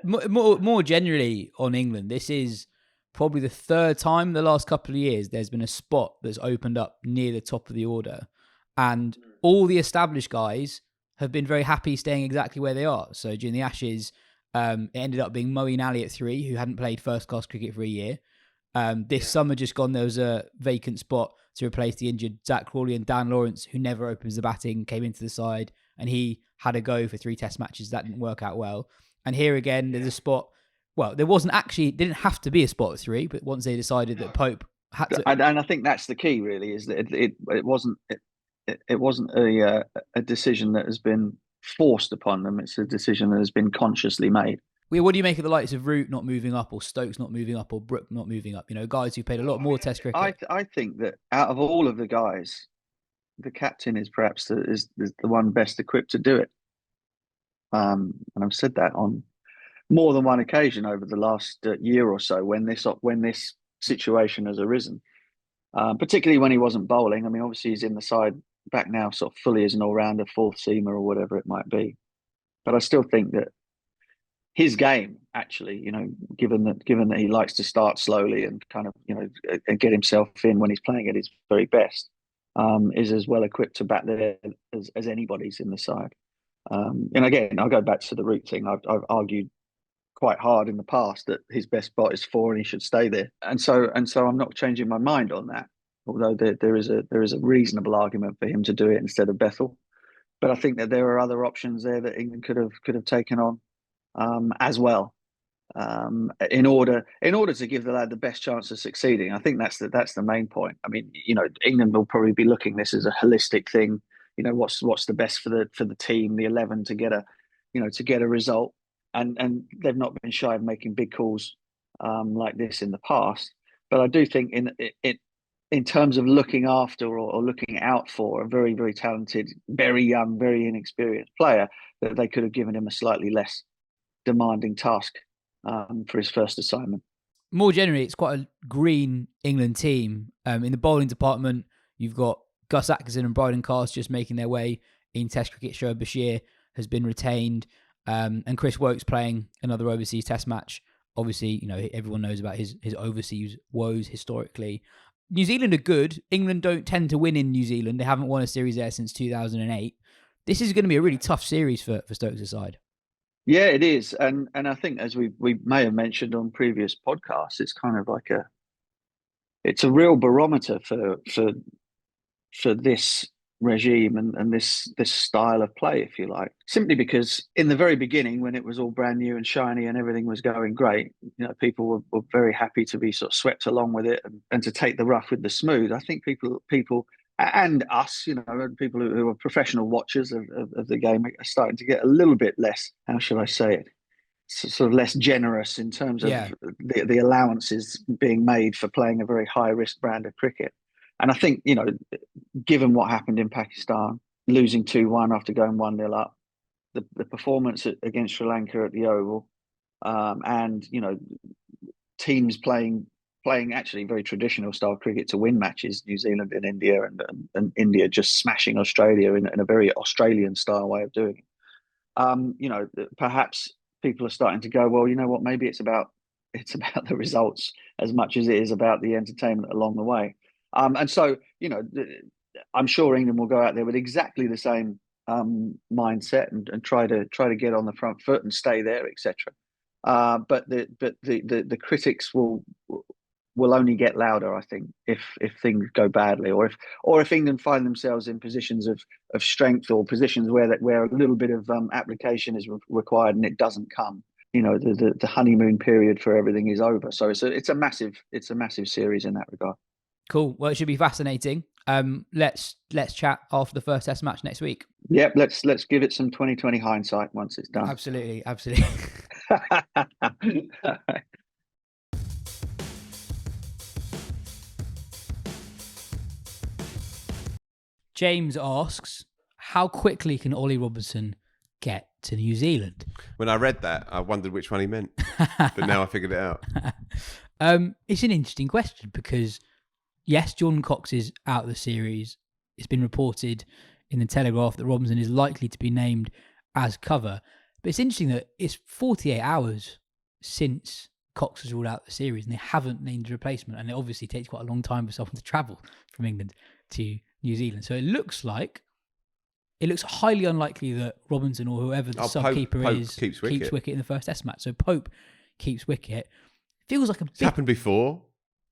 more generally on England, this is probably the 3rd time in the last couple of years there's been a spot that's opened up near the top of the order, and all the established guys have been very happy staying exactly where they are. So during the Ashes, it ended up being Moeen Ali at 3, who hadn't played first-class cricket for a year. This summer just gone, there was a vacant spot to replace the injured Zach Crawley, and Dan Lawrence, who never opens the batting, came into the side, and he had a go for 3 Test matches. That didn't work out well. And here again, there's a spot. Well, didn't have to be a spot at 3, but once they decided that Pope had to, and I think that's the key, really, is that it wasn't a decision that has been forced upon them. It's a decision that has been consciously made. What do you make of the likes of Root not moving up, or Stokes not moving up, or Brook not moving up? Guys who played a lot more Test cricket. I think that out of all of the guys, the captain is perhaps the one best equipped to do it. And I've said that on more than one occasion over the last year or so when this situation has arisen, particularly when he wasn't bowling. I mean, obviously he's in the side back now, sort of fully as an all-rounder, 4th seamer or whatever it might be. But I still think that his game, actually, given that he likes to start slowly and kind of, and get himself in when he's playing at his very best, is as well equipped to bat there as anybody's in the side. And again, I'll go back to the Root thing. I've argued quite hard in the past that his best spot is 4 and he should stay there. And so I'm not changing my mind on that. although there is a reasonable argument for him to do it instead of Bethell. But I think that there are other options there that England could have taken on as well, in order to give the lad the best chance of succeeding. I think that's the main point. I mean, England will probably be looking at this as a holistic thing. What's the best for the team, the 11, to get a result, and they've not been shy of making big calls like this in the past. But I do think in terms of looking after or looking out for a very, very talented, very young, very inexperienced player, that they could have given him a slightly less demanding task for his first assignment. More generally, it's quite a green England team. In the bowling department, you've got Gus Atkinson and Bryden Cast just making their way in Test cricket. Shoaib Bashir has been retained, and Chris Woakes playing another overseas Test match. Obviously, everyone knows about his overseas woes historically. New Zealand are good. England don't tend to win in New Zealand. They haven't won a series there since 2008. This is going to be a really tough series for Stokes' side. Yeah, it is, and I think, as we may have mentioned on previous podcasts, it's kind of like it's a real barometer for this regime and this style of play, if you like. Simply because in the very beginning, when it was all brand new and shiny and everything was going great, people were very happy to be sort of swept along with it and to take the rough with the smooth. I think people and us, people who are professional watchers of the game are starting to get a little bit less, how shall I say it, sort of less generous in terms of the allowances being made for playing a very high risk brand of cricket. And I think, given what happened in Pakistan, losing 2-1 after going 1-0 up, the performance against Sri Lanka at the Oval, and teams playing actually very traditional style cricket to win matches, New Zealand and India, and India just smashing Australia in a very Australian style way of doing it. Perhaps people are starting to go, well, you know what, maybe it's about the results as much as it is about the entertainment along the way. And so, I'm sure England will go out there with exactly the same mindset and try to get on the front foot and stay there, etc. But the critics will only get louder, I think, if things go badly, or if England find themselves in positions of strength, or positions where a little bit of application is required and it doesn't come. The honeymoon period for everything is over. So it's a massive series in that regard. Cool. Well, it should be fascinating. Let's chat after the first Test match next week. Yep. Let's give it some 2020 hindsight once it's done. Absolutely. James asks, how quickly can Ollie Robinson get to New Zealand? When I read that, I wondered which one he meant, but now I figured it out. It's an interesting question because, yes, Jordan Cox is out of the series. It's been reported in the Telegraph that Robinson is likely to be named as cover. But it's interesting that it's 48 hours since Cox was ruled out of the series and they haven't named a replacement. And it obviously takes quite a long time for someone to travel from England to New Zealand. So it looks highly unlikely that Robinson or whoever the sub-keeper is keeps wicket in the first Test match. So Pope keeps wicket. Feels like It's happened before.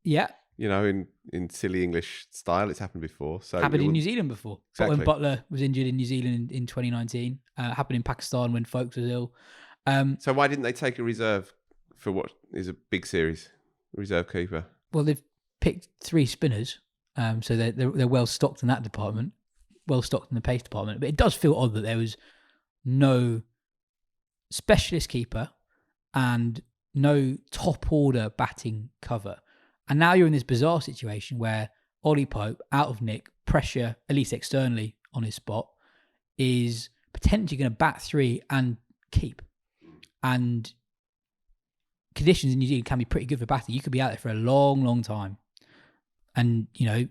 Yeah. In silly English style, it's happened before. So happened in New Zealand before. Exactly. When Butler was injured in New Zealand in 2019. Happened in Pakistan when Folkes was ill. So why didn't they take a reserve for what is a big series? Reserve keeper. Well, they've picked 3 spinners, so they're well stocked in that department, well stocked in the pace department. But it does feel odd that there was no specialist keeper and no top order batting cover. And now you're in this bizarre situation where Ollie Pope, out of nick, pressure, at least externally on his spot, is potentially going to bat 3 and keep. And conditions in New Zealand can be pretty good for batting. You could be out there for a long, long time. And,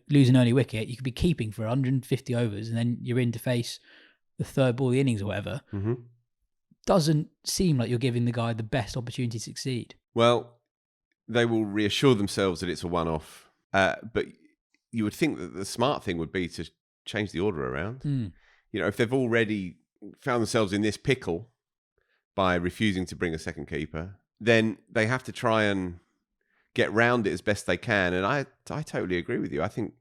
lose an early wicket, you could be keeping for 150 overs and then you're in to face the third ball of the innings or whatever. Mm-hmm. Doesn't seem like you're giving the guy the best opportunity to succeed. Well, they will reassure themselves that it's a one-off. But you would think that the smart thing would be to change the order around. If they've already found themselves in this pickle by refusing to bring a second keeper, then they have to try and get round it as best they can. And I totally agree with you. I think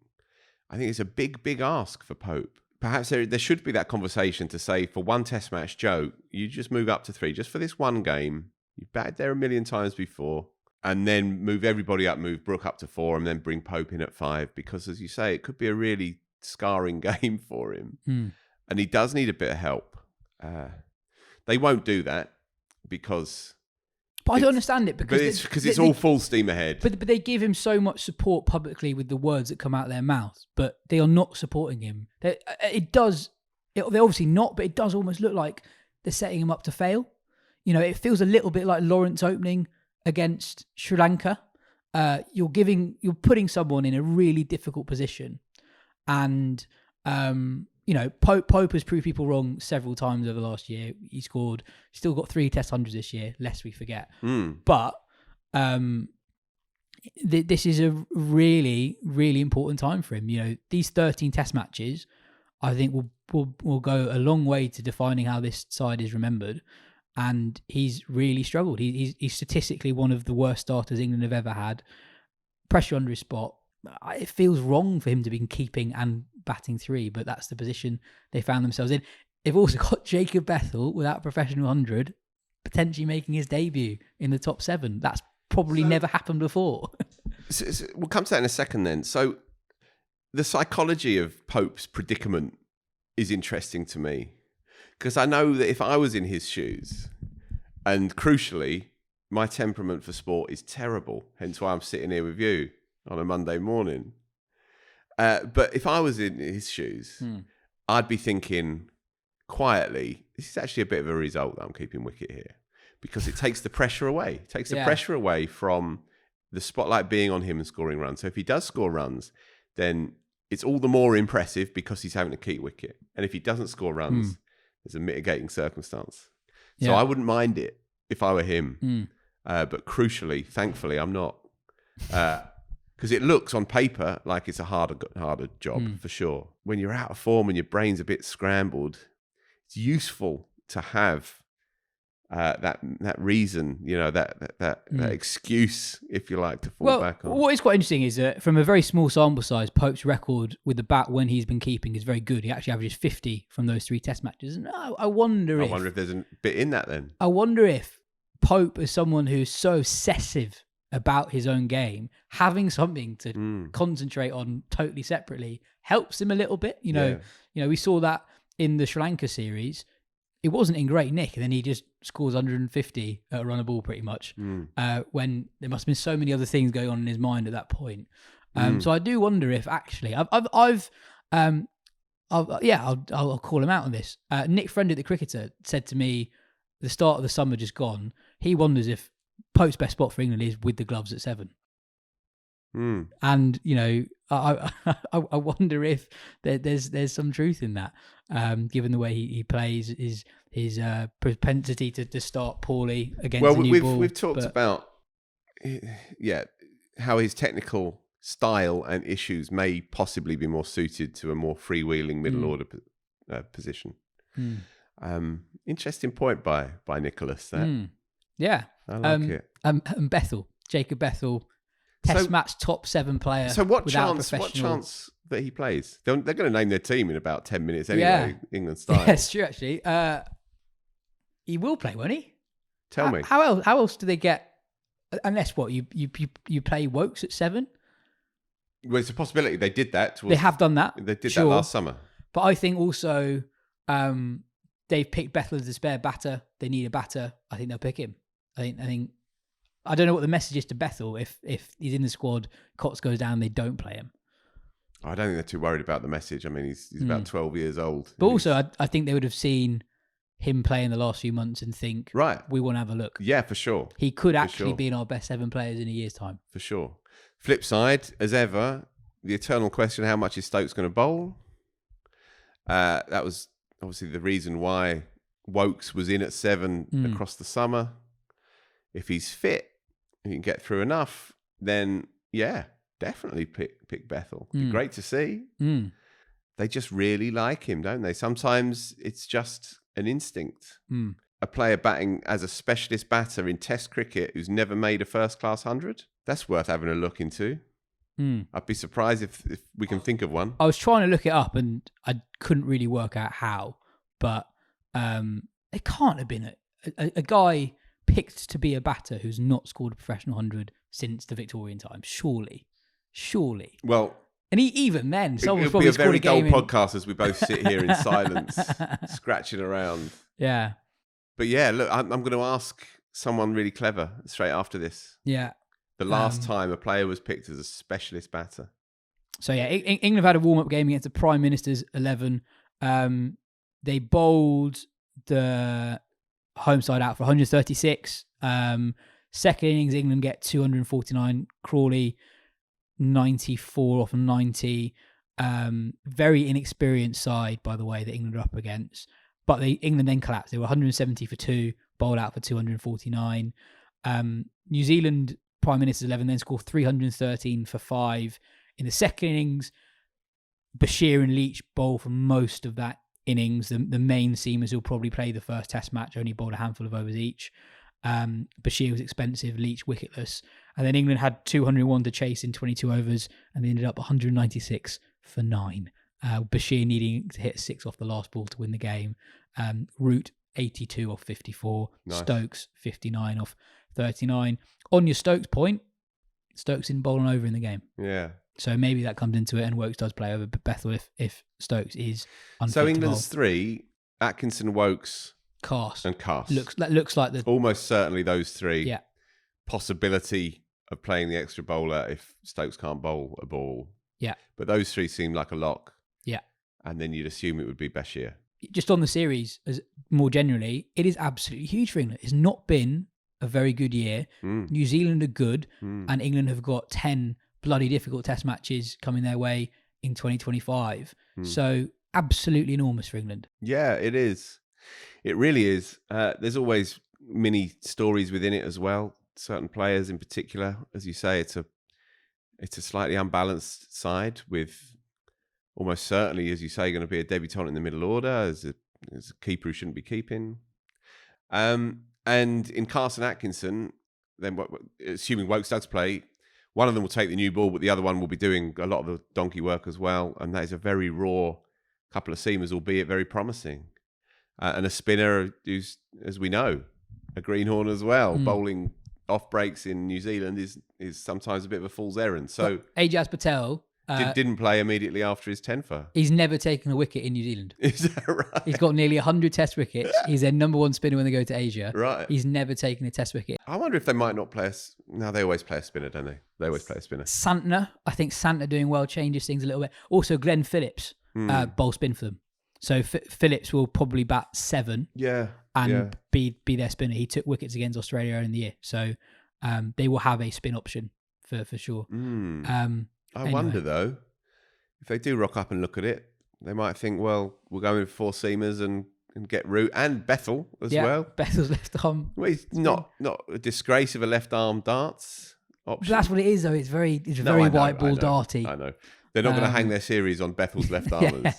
I think it's a big ask for Pope. Perhaps there should be that conversation to say, for one test match, Joe, you just move up to 3 just for this one game. You've batted there a million times before. And then move everybody up, move Brook up to 4, and then bring Pope in at 5. Because, as you say, it could be a really scarring game for him. And he does need a bit of help. They won't do that because... But I don't understand it because it's all full steam ahead. But they give him so much support publicly with the words that come out of their mouths, but they are not supporting him. They're obviously not, but it does almost look like they're setting him up to fail. You know, it feels a little bit like Lawrence opening against Sri Lanka. You're putting someone in a really difficult position, and Pope has proved people wrong several times over the last year. He still got 3 Test hundreds this year, lest we forget. But this is a really, really important time for him. You know, these 13 Test matches, I think will go a long way to defining how this side is remembered. And he's really struggled. He's statistically one of the worst starters England have ever had. Pressure under his spot. It feels wrong for him to be keeping and batting 3, but that's the position they found themselves in. They've also got Jacob Bethell without a professional 100, potentially making his debut in the top 7. That's probably never happened before. So we'll come to that in a second then. So the psychology of Pope's predicament is interesting to me, because I know that if I was in his shoes, and crucially, my temperament for sport is terrible, hence why I'm sitting here with you on a Monday morning. But if I was in his shoes, I'd be thinking quietly, this is actually a bit of a result that I'm keeping wicket here, because it takes the pressure away. It takes the pressure away from the spotlight being on him and scoring runs. So if he does score runs, then it's all the more impressive because he's having to keep wicket. And if he doesn't score runs, there's a mitigating circumstance. So I wouldn't mind it if I were him. But crucially, thankfully, I'm not. Because it looks on paper like it's a harder job for sure. When you're out of form and your brain's a bit scrambled, it's useful to have that reason, that excuse, if you like, to fall back on. What is quite interesting is that from a very small sample size, Pope's record with the bat when he's been keeping is very good. He actually averages 50 from those 3 Test matches. And I wonder if there's a bit in that then. I wonder if Pope, as someone who's so obsessive about his own game, having something to concentrate on totally separately helps him a little bit. You know, we saw that in the Sri Lanka series. It wasn't in great nick, and then he just scores 150 at a run a ball pretty much. When there must have been so many other things going on in his mind at that point. So I do wonder if actually I'll call him out on this. Nick Friendly, the cricketer, said to me, the start of the summer just gone, he wonders if Pope's best spot for England is with the gloves at 7. And I wonder if there's some truth in that, given the way he plays, his propensity to start poorly against a new ball. We've talked about how his technical style and issues may possibly be more suited to a more freewheeling middle order position. Interesting point by Nicholas there. Yeah, I like it. And Bethell, Jacob Bethell, Test match top 7 player. So what chance that he plays? They're going to name their team in about 10 minutes anyway, England style. Yeah, it's true actually. He will play, won't he? Tell me. How else do they get? Unless what you play Wokes at 7? Well, it's a possibility. They did that. They have done that. They did that last summer. But I think also they've picked Bethell as the spare batter. They need a batter. I think they'll pick him. I don't know what the message is to Bethell if he's in the squad, Cox goes down, they don't play him. I don't think they're too worried about the message. I mean, he's about 12 years old. But also, I think they would have seen him play in the last few months and think, right, we want to have a look. Yeah, for sure. He could actually be in our best 7 players in a year's time. For sure. Flip side, as ever, the eternal question, how much is Stokes going to bowl? That was obviously the reason why Wokes was in at 7 across the summer. If he's fit, if he can get through enough, then definitely pick Bethell. Be great to see. They just really like him, don't they? Sometimes it's just an instinct. A player batting as a specialist batter in Test cricket who's never made a first-class 100, that's worth having a look into. I'd be surprised if we can think of one. I was trying to look it up and I couldn't really work out how, but it can't have been a guy picked to be a batter who's not scored a professional 100 since the Victorian times. Surely. Well, and even then, someone's it'll be probably a very scored a dull game podcast as we both sit here in silence, scratching around. Yeah. But yeah, look, I'm going to ask someone really clever straight after this. Yeah. The last time a player was picked as a specialist batter. So yeah, England have had a warm-up game against the Prime Minister's 11. They bowled the home side out for 136. Second innings, England get 249. Crawley, 94 off 90. Very inexperienced side, by the way, that England are up against. But England then collapsed. They were 170 for 2, bowled out for 249. New Zealand Prime Minister's 11 then scored 313 for 5. In the second innings, Bashir and Leach bowl for most of that innings. The main seamers who'll probably play the first test match only bowled a handful of overs each. Bashir was expensive, Leach wicketless. And then England had 201 to chase in 22 overs and they ended up 196 for 9. Bashir needing to hit 6 off the last ball to win the game. Root 82 off 54. Nice. Stokes 59 off 39. On your Stokes point, Stokes didn't bowl an over in the game. Yeah. So maybe that comes into it and Wokes does play over Bethell if Stokes is unfit. So England's 3, Atkinson, Wokes, Cast. And Cast. Looks like the... Almost certainly those 3. Yeah. Possibility of playing the extra bowler if Stokes can't bowl a ball. Yeah. But those 3 seem like a lock. Yeah. And then you'd assume it would be Bashir. Just on the series, as more generally, it is absolutely huge for England. It's not been a very good year. New Zealand are good, and England have got 10 bloody difficult test matches coming their way in 2025. So absolutely enormous for England. Yeah, it is. It really is. There's always mini stories within it as well. Certain players in particular, as you say, it's a slightly unbalanced side with almost certainly, as you say, going to be a debutant in the middle order as a keeper who shouldn't be keeping. And in Carson Atkinson, then assuming Wokes does play, one of them will take the new ball, but the other one will be doing a lot of the donkey work as well. And that is a very raw couple of seamers, albeit very promising. And a spinner who's, as we know, a greenhorn as well. Bowling off breaks in New Zealand is sometimes a bit of a fool's errand. So Jasprit Bumrah didn't play immediately after his 10-fer. He's never taken a wicket in New Zealand. Is that right? He's got nearly 100 test wickets. He's their number 1 spinner when they go to Asia. Right. He's never taken a test wicket. I wonder if they might not play No, they always play a spinner, don't they? They always play a spinner. Santner, I think Santner doing well changes things a little bit. Also, Glenn Phillips bowl spin for them. So Phillips will probably bat 7 and be their spinner. He took wickets against Australia in the year. So they will have a spin option for sure. I wonder, though, if they do rock up and look at it, they might think, well, we'll go with 4 seamers and get Root and Bethell as well. Bethell's left arm. Well, he's not a disgrace of a left arm darts option. But that's what it is, though. It's very white ball darty. I know. They're not going to hang their series on Bethell's left armers.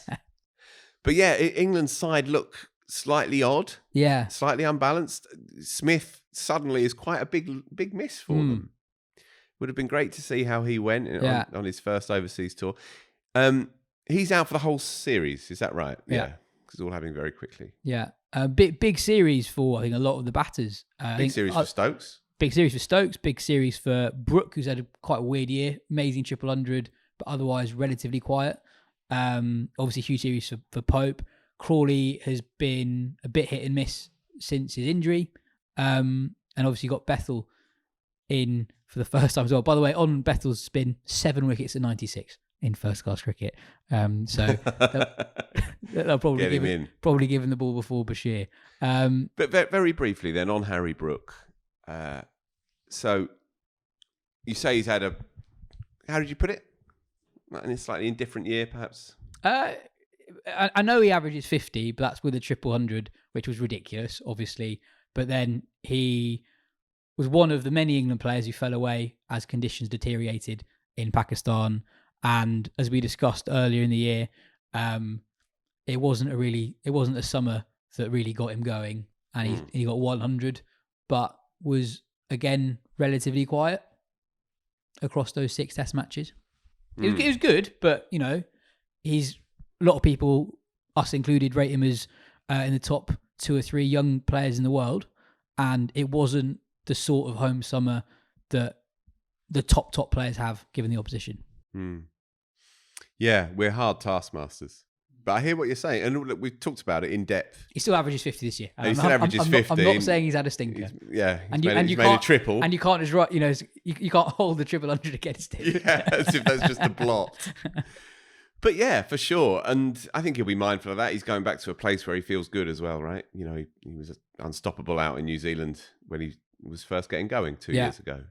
But yeah, England's side look slightly odd. Yeah. Slightly unbalanced. Smith suddenly is quite a big miss for them. Would have been great to see how he went on his first overseas tour. He's out for the whole series. Is that right? Yeah. Because it's all happening very quickly. Yeah. Big series for, I think, a lot of the batters. Big series for Stokes. Big series for Stokes. Big series for Brook, who's had quite a weird year. Amazing 100, but otherwise relatively quiet. Obviously, huge series for Pope. Crawley has been a bit hit and miss since his injury. And obviously got Bethell in for the first time as well. By the way, on Bethell's spin, 7 wickets at 96 in first-class cricket. So they'll probably give him the ball before Bashir. But very briefly then, on Harry Brook. So you say he's had how did you put it? In a slightly indifferent year, perhaps? I know he averages 50, but that's with a 100, which was ridiculous, obviously. But then he was one of the many England players who fell away as conditions deteriorated in Pakistan. And as we discussed earlier in the year, it wasn't a summer that really got him going. And he got 100, but was, again, relatively quiet across those 6 test matches. It was good, but he's a lot of people, us included, rate him as in the top 2 or 3 young players in the world, and it wasn't the sort of home summer that the top players have given the opposition. Yeah, we're hard taskmasters. But I hear what you're saying. And look, we've talked about it in depth. He still averages 50 this year. He still averages 50. I'm not saying he's had a stinker. He's made a triple. And you can't just write, you can't hold the 100 against him. Yeah, as if that's just a blot. But yeah, for sure. And I think he'll be mindful of that. He's going back to a place where he feels good as well, right? He was unstoppable out in New Zealand when he was first getting going 2 years ago.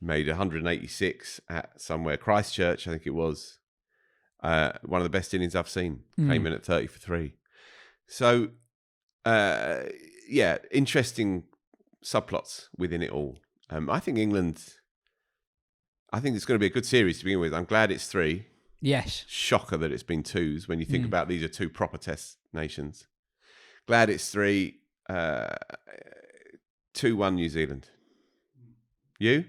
Made 186 at somewhere, Christchurch, I think it was. One of the best innings I've seen. Came in at 30 for 3. So, interesting subplots within it all. I think it's going to be a good series to begin with. I'm glad it's 3. Yes. Shocker that it's been 2s when you think about these are 2 proper test nations. Glad it's 3. 2-1 New Zealand. You?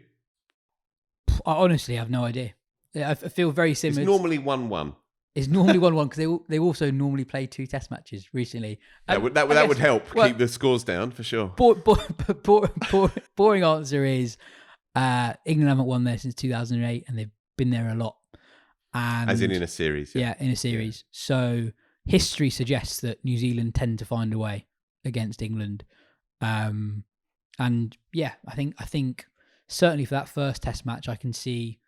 I honestly have no idea. I feel very similar. It's normally 1-1. It's normally 1-1 because they also normally play 2 test matches recently. That would help keep the scores down for sure. Boring answer is England haven't won there since 2008 and they've been there a lot. And as in a series. Yeah, in a series. Yeah. So history suggests that New Zealand tend to find a way against England. And yeah, I think certainly for that first test match, I can see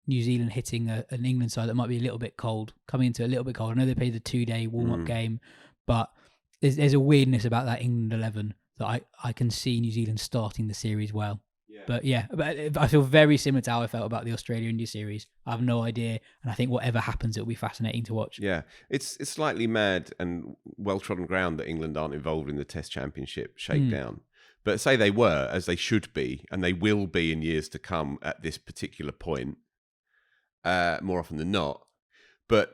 New Zealand hitting an England side that might be a little bit cold, coming into a little bit cold. I know they played the 2-day warm-up game, but there's a weirdness about that England 11 that I can see New Zealand starting the series well. Yeah. But I feel very similar to how I felt about the Australia-India series. I have no idea, and I think whatever happens, it'll be fascinating to watch. Yeah, it's slightly mad and well-trodden ground that England aren't involved in the Test Championship shakedown. But say they were, as they should be, and they will be in years to come at this particular point, more often than not. But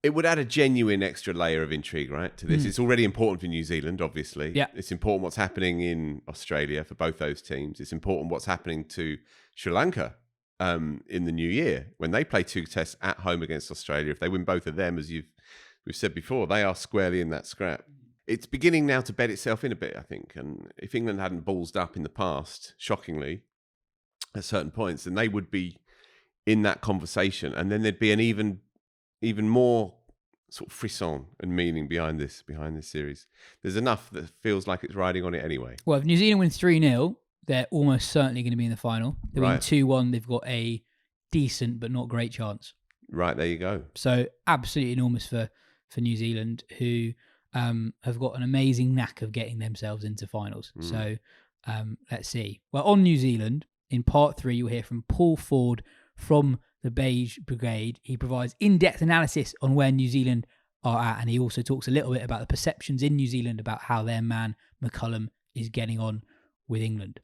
it would add a genuine extra layer of intrigue, right, to this. It's already important for New Zealand, obviously. Yeah. It's important what's happening in Australia for both those teams. It's important what's happening to Sri Lanka in the new year when they play 2 tests at home against Australia. If they win both of them, as we've said before, they are squarely in that scrap. It's beginning now to bed itself in a bit, I think. And if England hadn't ballsed up in the past, shockingly, at certain points, then they would be in that conversation. And then there'd be an even more sort of frisson and meaning behind this series. There's enough that feels like it's riding on it anyway. Well, if New Zealand win 3-0, they're almost certainly going to be in the final. They win 2-1, they've got a decent but not great chance. Right, there you go. So absolutely enormous for New Zealand, who have got an amazing knack of getting themselves into finals. So let's see. Well, on New Zealand, in part 3, you'll hear from Paul Ford from the Beige Brigade. He provides in-depth analysis on where New Zealand are at, and he also talks a little bit about the perceptions in New Zealand about how their man McCullum is getting on with England.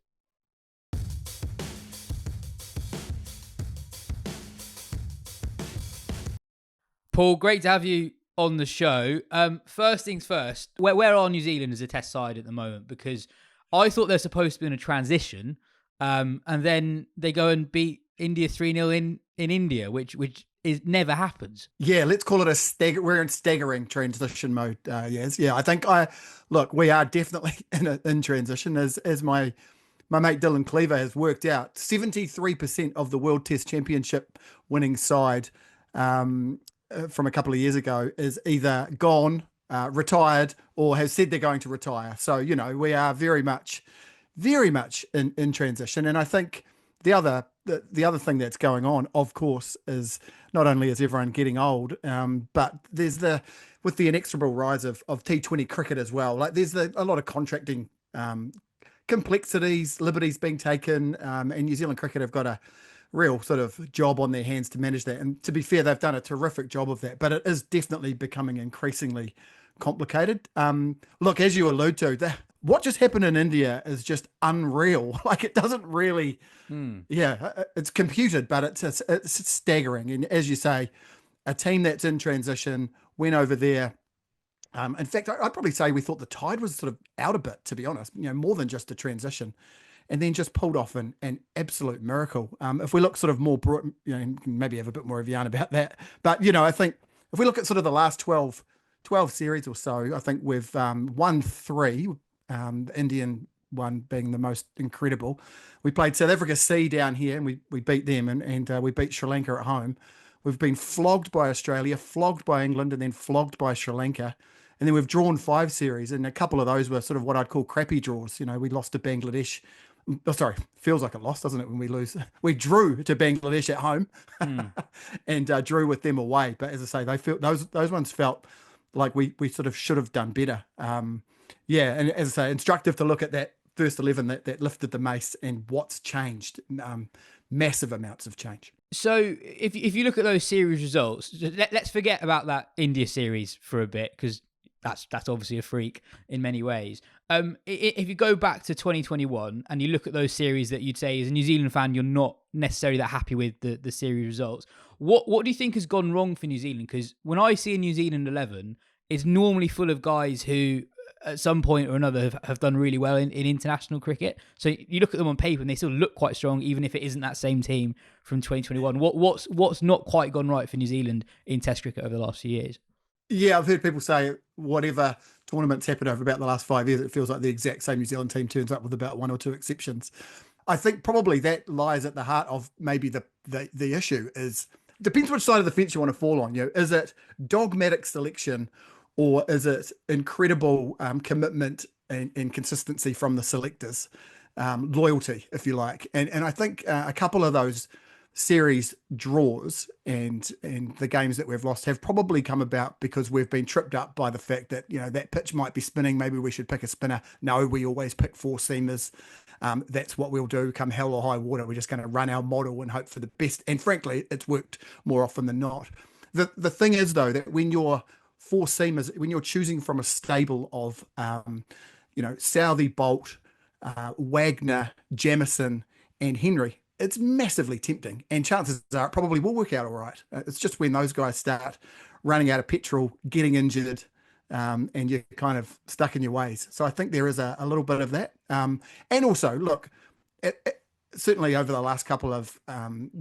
Paul, great to have you on the show. First things first, where are New Zealand as a test side at the moment? Because I thought they're supposed to be in a transition, and then they go and beat India 3-0 in India, which never happens. Yeah, let's call it we're in staggering transition mode. Yes, yeah. I think we are definitely in transition, as my mate Dylan Cleaver has worked out. 73% of the World Test Championship winning side from a couple of years ago is either gone, retired, or has said they're going to retire. So we are very much in transition, and I think the other thing that's going on, of course, is not only is everyone getting old, but there's with the inexorable rise of T20 cricket as well. Like there's a lot of contracting complexities, liberties being taken, and New Zealand cricket have got a real sort of job on their hands to manage that. And to be fair, they've done a terrific job of that, but it is definitely becoming increasingly complicated. Look, as you allude to, what just happened in India is just unreal. Like it doesn't really, it's computed, but it's staggering. And as you say, a team that's in transition went over there. In fact, I'd probably say we thought the tide was sort of out a bit, to be honest, more than just a transition. and then just pulled off an absolute miracle. If we look sort of more broad, maybe have a bit more of a yarn about that. But, I think if we look at sort of the last 12 series or so, I think we've won 3, the Indian one being the most incredible. We played South Africa C down here, and we beat them, and we beat Sri Lanka at home. We've been flogged by Australia, flogged by England, and then flogged by Sri Lanka. And then we've drawn 5 series, and a couple of those were sort of what I'd call crappy draws. We lost to Bangladesh. Oh, sorry, feels like a loss, doesn't it, when we lose? We drew to Bangladesh at home and drew with them away. But as I say, those ones felt like we sort of should have done better. And as I say, instructive to look at that first 11 that lifted the mace and what's changed. Massive amounts of change. So if you look at those series results, let's forget about that India series for a bit, because that's obviously a freak in many ways. If you go back to 2021 and you look at those series that you'd say as a New Zealand fan, you're not necessarily that happy with the series results. What do you think has gone wrong for New Zealand? Because when I see a New Zealand 11, it's normally full of guys who at some point or another have done really well in international cricket. So you look at them on paper and they still look quite strong, even if it isn't that same team from 2021. What's not quite gone right for New Zealand in Test cricket over the last few years? Yeah, I've heard people say whatever tournaments happened over about the last 5 years, it feels like the exact same New Zealand team turns up with about 1 or 2 exceptions. I think probably that lies at the heart of maybe the issue is, depends which side of the fence you want to fall on. Is it dogmatic selection, or is it incredible commitment and consistency from the selectors, loyalty, if you like? And I think a couple of those series draws and the games that we've lost have probably come about because we've been tripped up by the fact that that pitch might be spinning. Maybe we should pick a spinner. No, we always pick 4 seamers. That's what we'll do come hell or high water. We're just going to run our model and hope for the best. And frankly, it's worked more often than not. The thing is, though, that when you're 4 seamers, when you're choosing from a stable of Southey, Bolt, Wagner, Jamieson and Henry, it's massively tempting, and chances are it probably will work out all right. It's just when those guys start running out of petrol, getting injured, and you're kind of stuck in your ways. So I think there is a little bit of that. And also, look, certainly over the last couple of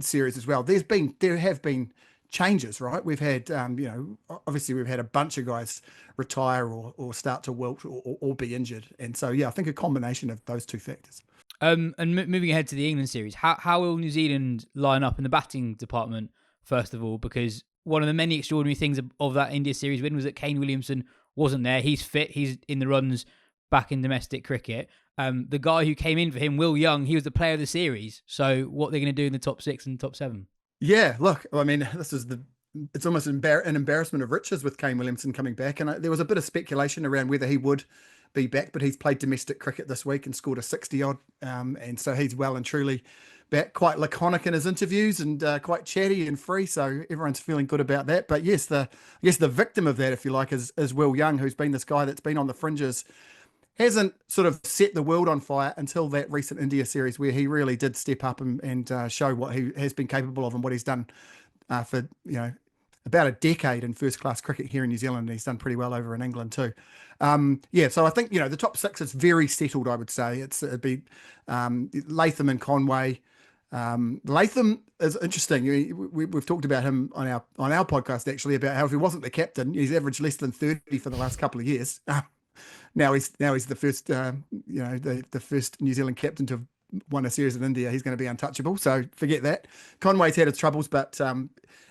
series as well, there have been changes, right? We've had, obviously we've had a bunch of guys retire or start to wilt or be injured. And so, I think a combination of those 2 factors. And moving ahead to the England series, how will New Zealand line up in the batting department, first of all? Because one of the many extraordinary things of that India series win was that Kane Williamson wasn't there. He's fit. He's in the runs back in domestic cricket. The guy who came in for him, Will Young, he was the player of the series. So what are they going to do in the top 6 and top 7? Yeah, look, I mean, it's almost an embarrassment of riches with Kane Williamson coming back. And there was a bit of speculation around whether he would be back, but he's played domestic cricket this week and scored a 60-odd. And so he's well and truly back, quite laconic in his interviews and quite chatty and free. So everyone's feeling good about that. But yes, the victim of that, if you like, is Will Young, who's been this guy that's been on the fringes, hasn't sort of set the world on fire until that recent India series where he really did step up and show what he has been capable of and what he's done for, about a decade in first-class cricket here in New Zealand, and he's done pretty well over in England too. So I think, the top 6 is very settled, I would say. It'd be Latham and Conway. Latham is interesting. We've talked about him on our podcast, actually, about how if he wasn't the captain, he's averaged less than 30 for the last couple of years. Now he's the first, the first New Zealand captain to have won a series in India. He's going to be untouchable, so forget that. Conway's had his troubles, but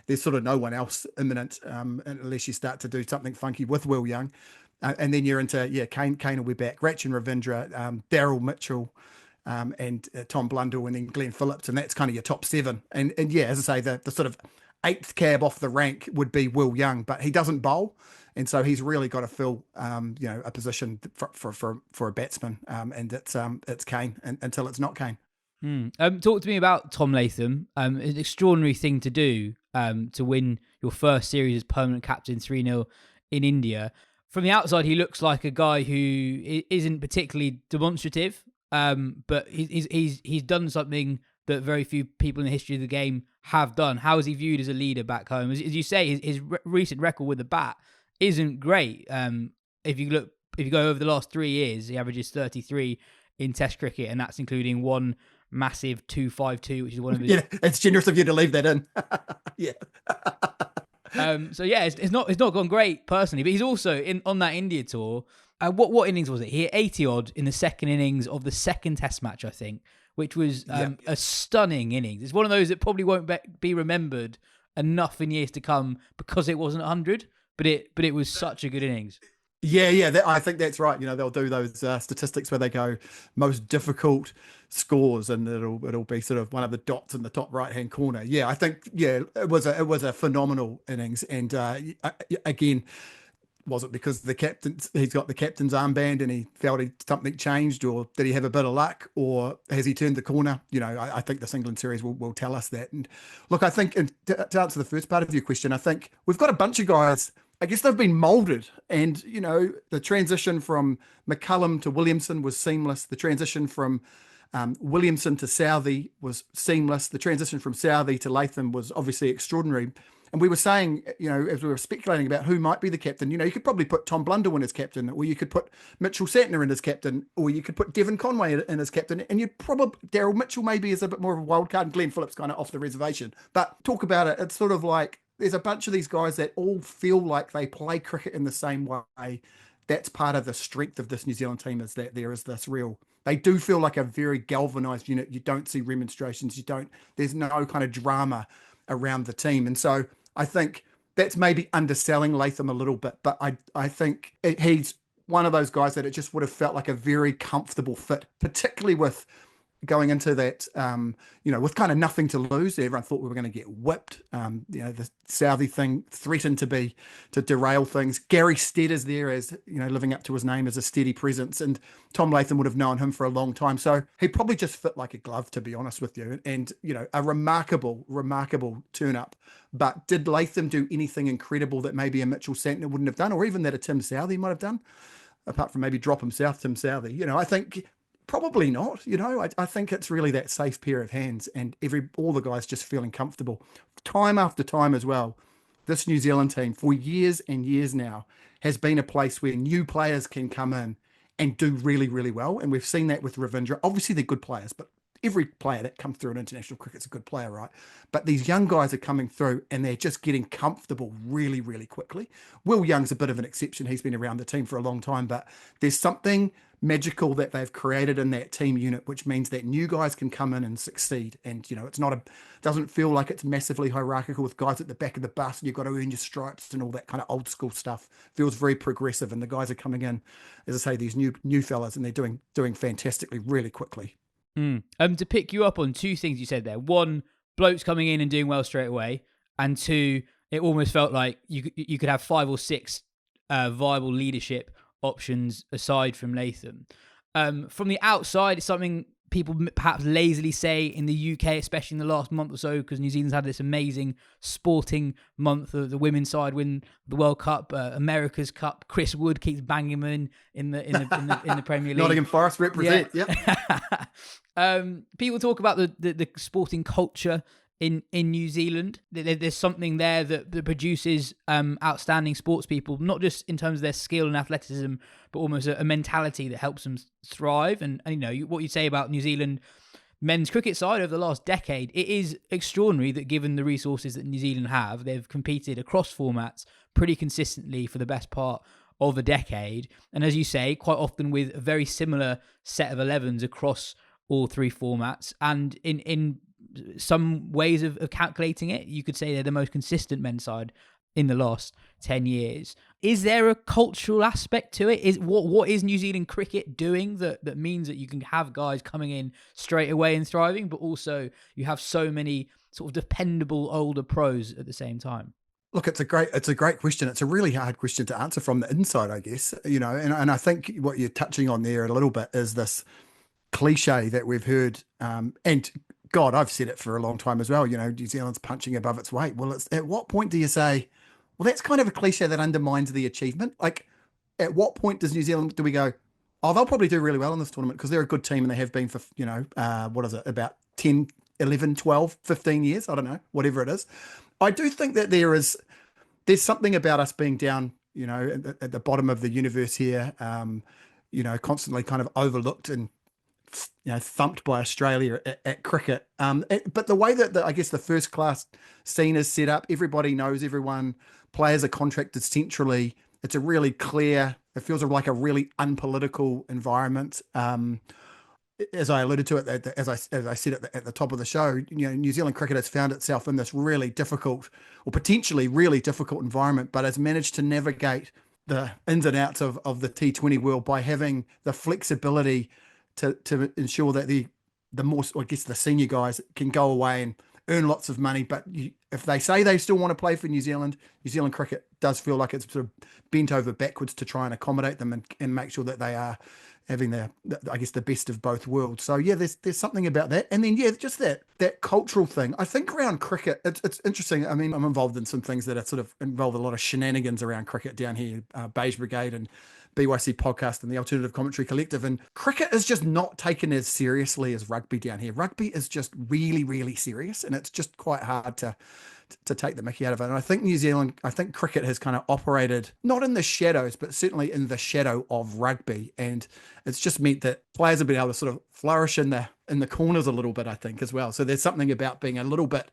there's sort of no one else imminent unless you start to do something funky with Will Young. And then you're into, Kane will be back, Rachin Ravindra, Daryl Mitchell, and Tom Blundell, and then Glenn Phillips, and that's kind of your top 7. And as I say, the sort of 8th cab off the rank would be Will Young, but he doesn't bowl. And so he's really got to fill, a position for a batsman, and it's Kane until it's not Kane. Talk to me about Tom Latham. An extraordinary thing to do to win your first series as permanent captain 3-0 in India. From the outside, he looks like a guy who isn't particularly demonstrative, but he's done something that very few people in the history of the game have done. How is he viewed as a leader back home? As you say, his recent record with the bat isn't great. If you go over the last 3 years, he averages 33 in Test cricket, and that's including one massive 252, which is one of his. Yeah, it's generous of you to leave that in. Yeah. So yeah, it's not gone great personally, but he's also on that India tour. What innings was it? He hit 80 odd in the second innings of the second Test match, I think, which was a stunning innings. It's one of those that probably won't be remembered enough in years to come because it wasn't 100, but it was such a good innings. Yeah, I think that's right. They'll do those statistics where they go most difficult scores, and it'll be sort of one of the dots in the top right hand corner. Yeah, I think it was a phenomenal innings, and again, was it because he's got the captain's armband and he felt something changed, or did he have a bit of luck, or has he turned the corner? I think this England series will tell us that. And look, I think to answer the first part of your question, I think we've got a bunch of guys. I guess they've been moulded, and the transition from McCullum to Williamson was seamless. The transition from Williamson to Southey was seamless. The transition from Southey to Latham was obviously extraordinary. And we were saying, as we were speculating about who might be the captain, you could probably put Tom Blundell as captain, or you could put Mitchell Santner in as captain, or you could put Devon Conway in as captain, and you'd probably, Daryl Mitchell maybe is a bit more of a wild card, and Glenn Phillips kind of off the reservation. But talk about it, it's sort of like, there's a bunch of these guys that all feel like they play cricket in the same way. That's part of the strength of this New Zealand team, is that there is this they do feel like a very galvanised unit. You don't see remonstrations. There's no kind of drama around the team. And so I think that's maybe underselling Latham a little bit, but I think he's one of those guys that it just would have felt like a very comfortable fit, particularly with going into that, with kind of nothing to lose. Everyone thought we were going to get whipped. The Southey thing threatened to derail things. Gary Stead is there as, living up to his name as a steady presence, and Tom Latham would have known him for a long time. So he probably just fit like a glove, to be honest with you. And, a remarkable turn up. But did Latham do anything incredible that maybe a Mitchell Santner wouldn't have done, or even that a Tim Southey might have done, apart from maybe drop him south, Tim Southey? I think probably not. I think it's really that safe pair of hands, and all the guys just feeling comfortable time after time as well. This New Zealand team for years and years now has been a place where new players can come in and do really, really well. And we've seen that with Ravindra. Obviously they're good players, but every player that comes through in international cricket is a good player, right? But these young guys are coming through and they're just getting comfortable really, really quickly. Will Young's a bit of an exception. He's been around the team for a long time, but there's something magical that they've created in that team unit, which means that new guys can come in and succeed. And, it's doesn't feel like it's massively hierarchical with guys at the back of the bus and you've got to earn your stripes and all that kind of old school stuff. Feels very progressive, and the guys are coming in, as I say, these new fellas, and they're doing fantastically really quickly. To pick you up on two things you said there. One, blokes coming in and doing well straight away, and two, it almost felt like you could have 5 or 6 viable leadership options aside from Latham. From the outside, it's something people perhaps lazily say in the UK, especially in the last month or so, because New Zealand's had this amazing sporting month. The women's side win the World Cup, America's Cup. Chris Wood keeps banging them in the Premier League. Nottingham Forest represent. Yeah. People talk about the sporting culture in New Zealand. There's something there that produces outstanding sports people, not just in terms of their skill and athleticism, but almost a mentality that helps them thrive. And what you say about New Zealand men's cricket side over the last decade, it is extraordinary that given the resources that New Zealand have, they've competed across formats pretty consistently for the best part of a decade. And as you say, quite often with a very similar set of 11s across all 3 formats. And in some ways of calculating it, you could say they're the most consistent men's side in the last 10 years. Is there a cultural aspect to it? What is New Zealand cricket doing that means that you can have guys coming in straight away and thriving, but also you have so many sort of dependable older pros at the same time? Look, it's a great question. It's a really hard question to answer from the inside, I guess. And I think what you're touching on there a little bit is this cliche that we've heard, and God, I've said it for a long time as well. New Zealand's punching above its weight. Well, at what point do you say, well, that's kind of a cliche that undermines the achievement? Like, at what point do we go, oh, they'll probably do really well in this tournament because they're a good team and they have been for, what is it, about 10, 11, 12, 15 years? I don't know, whatever it is. I do think that there's something about us being down, at the bottom of the universe here, constantly kind of overlooked and thumped by Australia at cricket. But the way that I guess the first class scene is set up, everybody knows everyone. Players are contracted centrally. It's a really clear. It feels like a really unpolitical environment. As I alluded to it, as I said at the top of the show, New Zealand cricket has found itself in this really difficult, or potentially really difficult environment, but has managed to navigate the ins and outs of the T20 world by having the flexibility to ensure that the more, I guess, the senior guys can go away and earn lots of money. But if they say they still want to play for New Zealand cricket does feel like it's sort of bent over backwards to try and accommodate them and make sure that they are having the best of both worlds. So yeah, there's something about that. And then just that cultural thing. I think around cricket, it's interesting. I mean, I'm involved in some things that are sort of involve a lot of shenanigans around cricket down here, Beige Brigade and BYC Podcast and the Alternative Commentary Collective. And cricket is just not taken as seriously as rugby down here. Rugby is just really, really serious, and it's just quite hard to take the mickey out of it. And I think cricket has kind of operated not in the shadows, but certainly in the shadow of rugby. And it's just meant that players have been able to sort of flourish in the corners a little bit, I think, as well. So there's something about being a little bit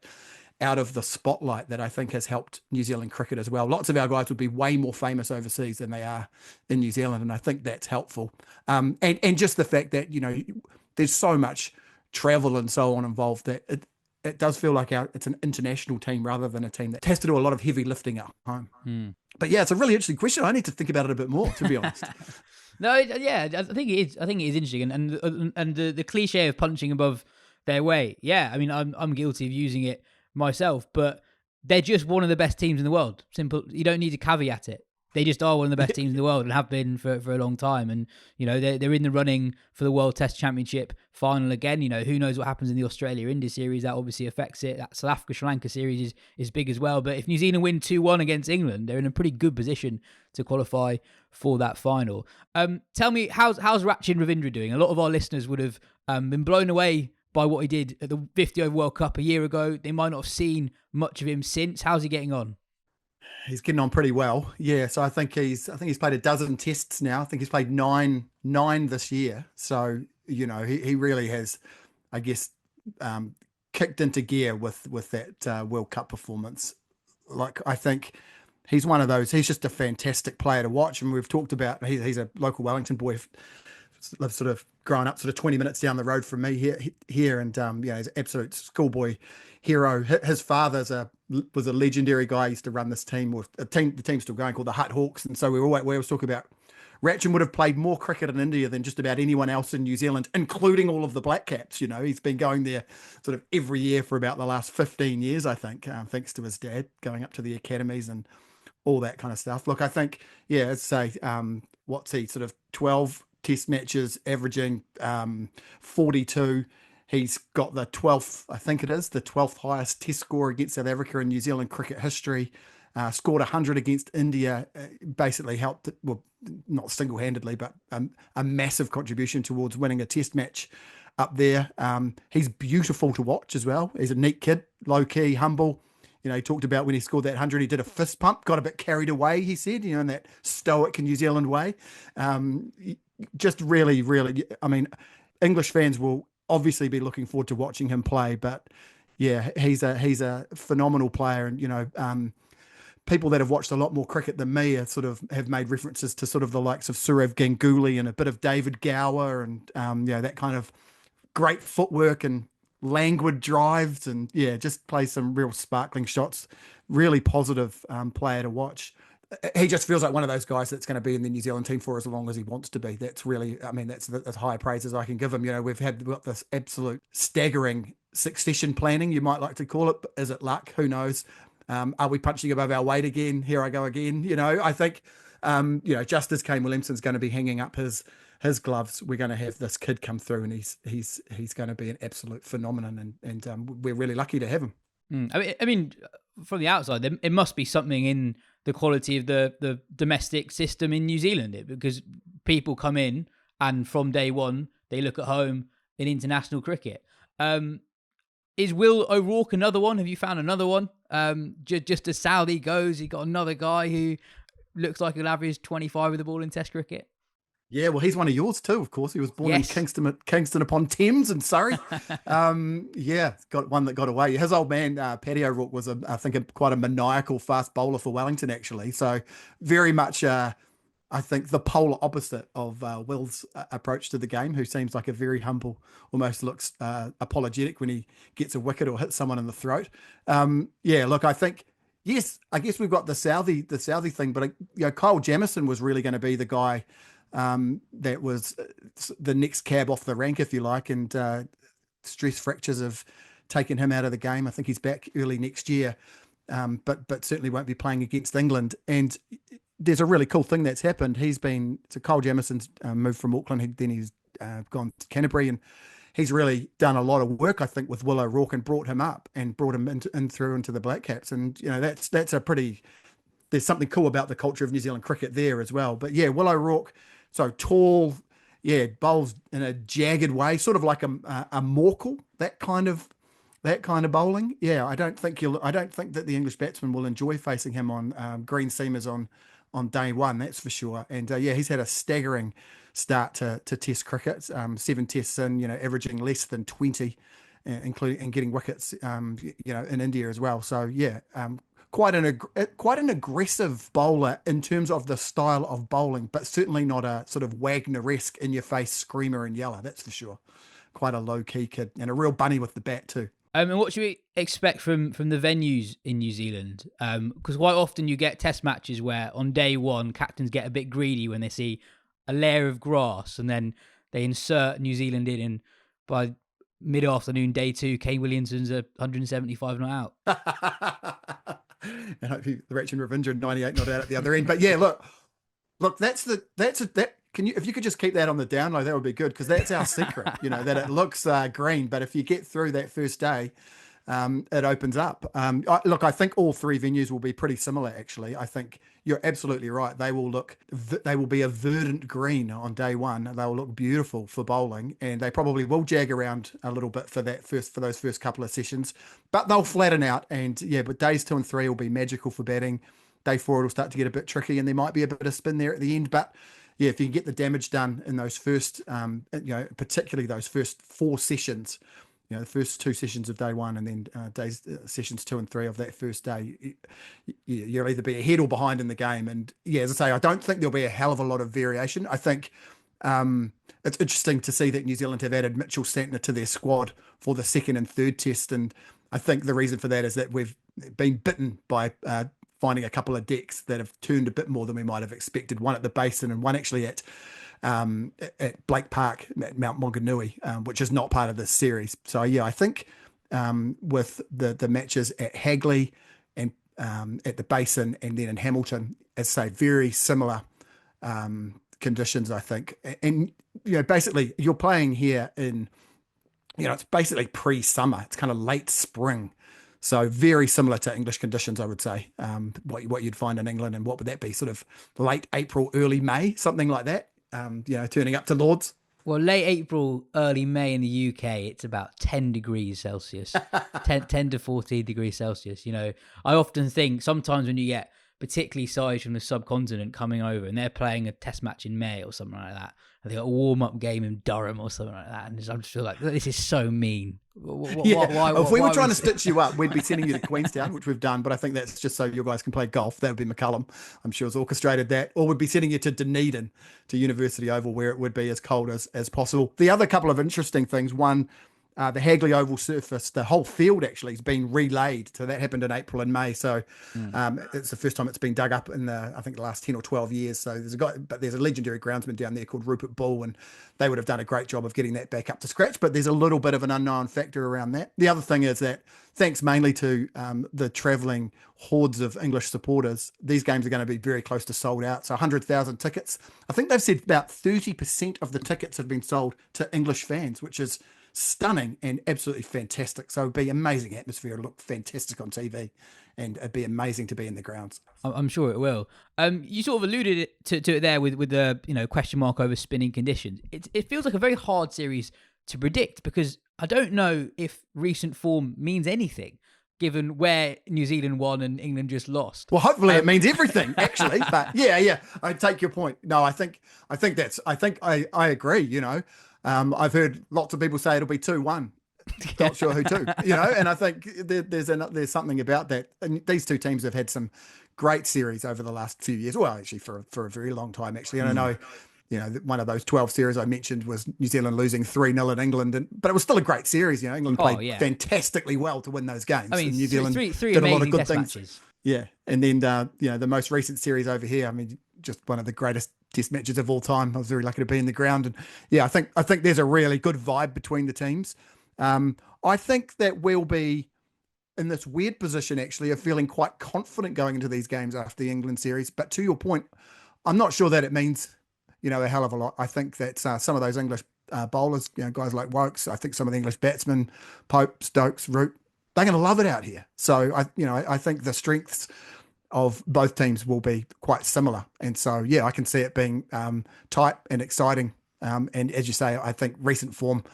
out of the spotlight that I think has helped New Zealand cricket as well. Lots of our guys would be way more famous overseas than they are in New Zealand. And I think that's helpful. And just the fact that, there's so much travel and so on involved that it does feel like it's an international team rather than a team that has to do a lot of heavy lifting at home. But yeah, it's a really interesting question. I need to think about it a bit more, to be honest. No, yeah, I think it is. I think it is interesting, and the cliche of punching above their weight. Yeah, I mean, I'm guilty of using it myself, but they're just one of the best teams in the world. Simple. You don't need to caveat it. They just are one of the best teams in the world and have been for a long time. And, they're in the running for the World Test Championship final again. Who knows what happens in the Australia-India series. That obviously affects it. That South Africa-Sri Lanka series is big as well. But if New Zealand win 2-1 against England, they're in a pretty good position to qualify for that final. Tell me, how's Rachin Ravindra doing? A lot of our listeners would have been blown away by what he did at the 50 over World Cup a year ago. They might not have seen much of him since. How's he getting on? He's getting on pretty well. Yeah. So I think he's played a dozen tests now. I think he's played nine this year. So, he really has, I guess, kicked into gear with that World Cup performance. Like, I think he's one of those, he's just a fantastic player to watch. And we've talked about, he's a local Wellington boy, lives sort of growing up sort of 20 minutes down the road from me here. And, he's an absolute schoolboy hero. His father was a legendary guy. He used to run this team, the team's still going, called the Hutt Hawks. And so we always talk about Rachin would have played more cricket in India than just about anyone else in New Zealand, including all of the Black Caps. He's been going there sort of every year for about the last 15 years, I think, thanks to his dad, going up to the academies and all that kind of stuff. Look, I think, I'd say, what's he, sort of 12 test matches, averaging 42. He's got the 12th highest test score against South Africa in New Zealand cricket history. Scored 100 against India, basically helped, well, not single-handedly, but a massive contribution towards winning a test match up there. He's beautiful to watch as well. He's a neat kid, low-key, humble. He talked about when he scored that 100, he did a fist pump, got a bit carried away, he said, in that stoic New Zealand way. Just really, really, I mean, English fans will obviously be looking forward to watching him play, but yeah, he's a phenomenal player. And, people that have watched a lot more cricket than me have made references to sort of the likes of Sourav Ganguly and a bit of David Gower and, that kind of great footwork and languid drives and just plays some real sparkling shots. Really positive player to watch. He just feels like one of those guys that's going to be in the New Zealand team for as long as he wants to be. That's really, I mean, that's as high praise as I can give him. We've got this absolute staggering succession planning, you might like to call it. Is it luck? Who knows? Are we punching above our weight again? Here I go again. I think, just as Kane Williamson's going to be hanging up his gloves, we're going to have this kid come through, and he's going to be an absolute phenomenon, and we're really lucky to have him. I mean, from the outside, it must be something in the quality of the domestic system in New Zealand, because people come in and from day one they look at home in international cricket. Is Will O'Rourke another one? Have you found another one? Just as Saudi goes, he got another guy who looks like he'll average 25 with the ball in Test cricket. Yeah, well, he's one of yours too, of course. He was born Yes. in Kingston upon Thames in Surrey. Yeah, got one that got away. His old man, Paddy O'Rourke, was, I think, quite a maniacal fast bowler for Wellington, actually. So very much, I think, the polar opposite of Will's approach to the game, who seems like a very humble, almost looks apologetic when he gets a wicket or hits someone in the throat. Yeah, look, I think, yes, I guess we've got the Southie thing, but Kyle Jamieson was really going to be the guy that was the next cab off the rank, if you like, and stress fractures have taken him out of the game. I think he's back early next year, but certainly won't be playing against England. And there's a really cool thing that's happened. Kyle Jamieson's moved from Auckland, then he's gone to Canterbury, and he's really done a lot of work, I think, with Will O'Rourke and brought him up and brought him through into the Black Caps. And that's a pretty. There's something cool about the culture of New Zealand cricket there as well. But yeah, Will O'Rourke, so tall, yeah, bowls in a jagged way, sort of like a Morkel, that kind of bowling. Yeah, I don't think that the English batsmen will enjoy facing him on green seamers on day one, that's for sure. And yeah, he's had a staggering start to Test cricket, 7 Tests in, averaging less than 20, including and getting wickets, in India as well. So yeah, quite an aggressive bowler in terms of the style of bowling, but certainly not a sort of Wagner-esque in-your-face screamer and yeller, that's for sure. Quite a low-key kid and a real bunny with the bat too. And what should we expect from the venues in New Zealand? Because quite often you get Test matches where on day one, captains get a bit greedy when they see a layer of grass and then they insert New Zealand in, and by mid-afternoon, day two, Kane Williamson's 175 not out. And hopefully the Ratchin Ravinder 98 not out at the other end. But yeah, look, if you could just keep that on the down low, that would be good, because that's our secret, that it looks green, but if you get through that first day, it opens up. I think all three venues will be pretty similar, actually. I think you're absolutely right. They will be a verdant green on day one. They will look beautiful for bowling, and they probably will jag around a little bit for those first couple of sessions, but they'll flatten out. And yeah, but days 2 and 3 will be magical for batting. Day 4, it'll start to get a bit tricky, and there might be a bit of spin there at the end, but yeah, if you can get the damage done in those first, particularly those first 4 sessions, the first 2 sessions of day 1, and then sessions 2 and 3 of that first day, you'll either be ahead or behind in the game. And yeah, as I say, I don't think there'll be a hell of a lot of variation. I think it's interesting to see that New Zealand have added Mitchell Santner to their squad for the second and third test, and I think the reason for that is that we've been bitten by finding a couple of decks that have turned a bit more than we might have expected. One at the Basin and one actually at Blake Park at Mount Maunganui, which is not part of this series. So yeah, I think with the matches at Hagley and at the Basin and then in Hamilton, as I say, very similar conditions, I think. And basically you're playing here in, it's basically pre-summer. It's kind of late spring. So very similar to English conditions, I would say, what you'd find in England. And what would that be? Sort of late April, early May, something like that, turning up to Lords. Well, late April, early May in the UK, it's about 10 degrees Celsius, 10 to 14 degrees Celsius. I often think sometimes when you get particularly sides from the subcontinent coming over and they're playing a test match in May or something like that, and they got a warm-up game in Durham or something like that, and I just feel like this is so mean. If we were trying to stitch you up, we'd be sending you to Queenstown, which we've done, but I think that's just so you guys can play golf. That would be McCullum. I'm sure has orchestrated that. Or we'd be sending you to Dunedin, to University Oval, where it would be as cold as possible. The other couple of interesting things, one, the Hagley Oval surface, the whole field actually has been relaid. So that happened in April and May. So it's the first time it's been dug up in I think the last 10 or 12 years. So there's a legendary groundsman down there called Rupert Bull, and they would have done a great job of getting that back up to scratch. But there's a little bit of an unknown factor around that. The other thing is that thanks mainly to the travelling hordes of English supporters, these games are going to be very close to sold out. So 100,000 tickets. I think they've said about 30% of the tickets have been sold to English fans, which is stunning and absolutely fantastic. So it'd be amazing atmosphere. It'll look fantastic on TV, and it'd be amazing to be in the grounds. I'm sure it will. You sort of alluded to it there with the question mark over spinning conditions. It feels like a very hard series to predict, because I don't know if recent form means anything. given where New Zealand won and England just lost. Well, hopefully it means everything, actually. But yeah, I take your point. No, I agree. You know, I've heard lots of people say it'll be 2-1. Not sure who to, you know, and I think there's something about that. And these two teams have had some great series over the last few years. Well, actually, for a very long time, actually. And I know, you know, one of those 12 series I mentioned was New Zealand losing 3-0 in England, but it was still a great series. You know, England played fantastically well to win those games. I mean, and New Zealand three did a lot of good test things. matches. Yeah, and then you know, the most recent series over here. I mean, just one of the greatest test matches of all time. I was very lucky to be in the ground, and yeah, I think there's a really good vibe between the teams. I think that we'll be in this weird position, actually, of feeling quite confident going into these games after the England series. But to your point, I'm not sure that it means, you know, a hell of a lot. I think that some of those English bowlers, you know, guys like Wokes, I think some of the English batsmen, Pope, Stokes, Root, they're going to love it out here. So I think the strengths of both teams will be quite similar. And so, yeah, I can see it being tight and exciting. And as you say, I think recent form,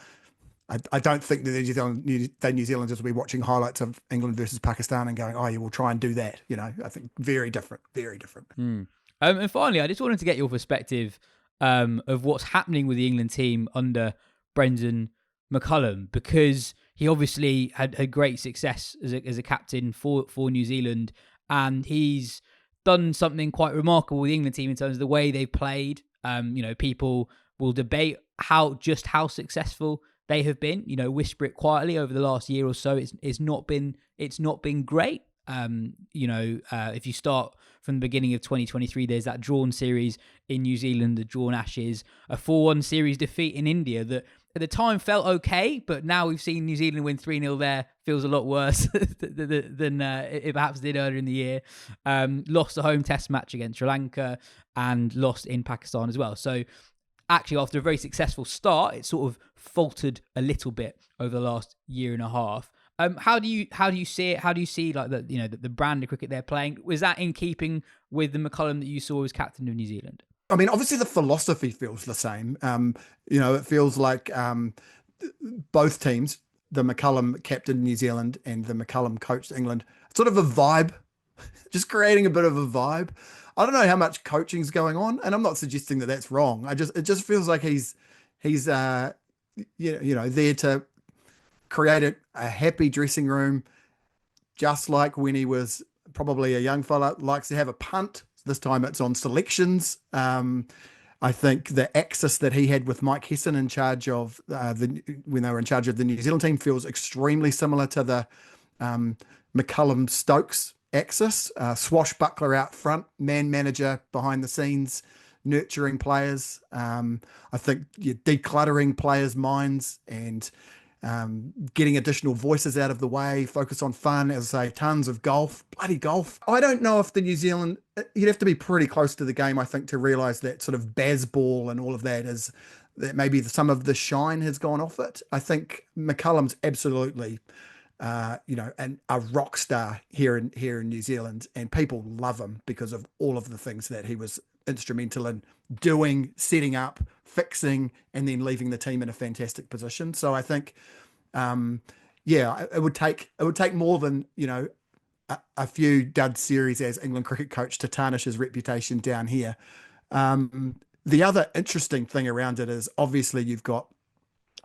I don't think that the New Zealanders will be watching highlights of England versus Pakistan and going, oh, yeah, we'll try and do that. You know, I think very different, very different. And finally, I just wanted to get your perspective of what's happening with the England team under Brendan McCullum, because he obviously had great success as a captain for New Zealand, and he's done something quite remarkable with the England team in terms of the way they've played. You know, people will debate how successful they have been. You know, whisper it quietly over the last year or so. It's not been great. You know, if you start from the beginning of 2023, there's that drawn series in New Zealand, the drawn Ashes, a 4-1 series defeat in India that at the time felt okay, but now we've seen New Zealand win 3-0 there. Feels a lot worse than it perhaps did earlier in the year. Lost the home test match against Sri Lanka and lost in Pakistan as well. So actually, after a very successful start, it sort of faltered a little bit over the last year and a half. How do you see it? How do you see like the brand of cricket they're playing? Was that in keeping with the McCullum that you saw as captain of New Zealand? I mean, obviously the philosophy feels the same. You know, it feels like both teams, the McCullum captain New Zealand and the McCullum coached England, sort of a vibe, just creating a bit of a vibe. I don't know how much coaching's going on, and I'm not suggesting that that's wrong. It just feels like he's there to create a happy dressing room, just like when he was probably a young fella, likes to have a punt. This time it's on selections. I think the axis that he had with Mike Hesson in charge of when they were in charge of the New Zealand team feels extremely similar to the McCullum Stokes axis. Swashbuckler out front, man manager behind the scenes, nurturing players. I think you're decluttering players' minds and getting additional voices out of the way, focus on fun, as I say, tons of golf, bloody golf. I don't know if the New Zealand, you'd have to be pretty close to the game, I think, to realise that sort of Bazball and all of that is, that maybe some of the shine has gone off it. I think McCullum's absolutely, a rock star here in New Zealand, and people love him because of all of the things that he was instrumental in doing, setting up, fixing, and then leaving the team in a fantastic position. So I think, it would take more than, a few dud series as England cricket coach to tarnish his reputation down here. The other interesting thing around it is obviously you've got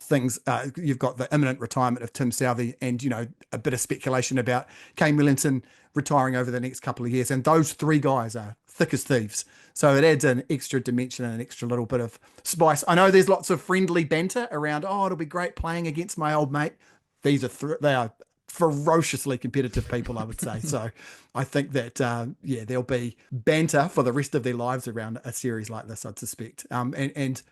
the imminent retirement of Tim Southee and, a bit of speculation about Kane Williamson retiring over the next couple of years. And those three guys are thick as thieves. So it adds an extra dimension and an extra little bit of spice. I know there's lots of friendly banter around, it'll be great playing against my old mate. They are ferociously competitive people, I would say. So I think that, there'll be banter for the rest of their lives around a series like this, I'd suspect. And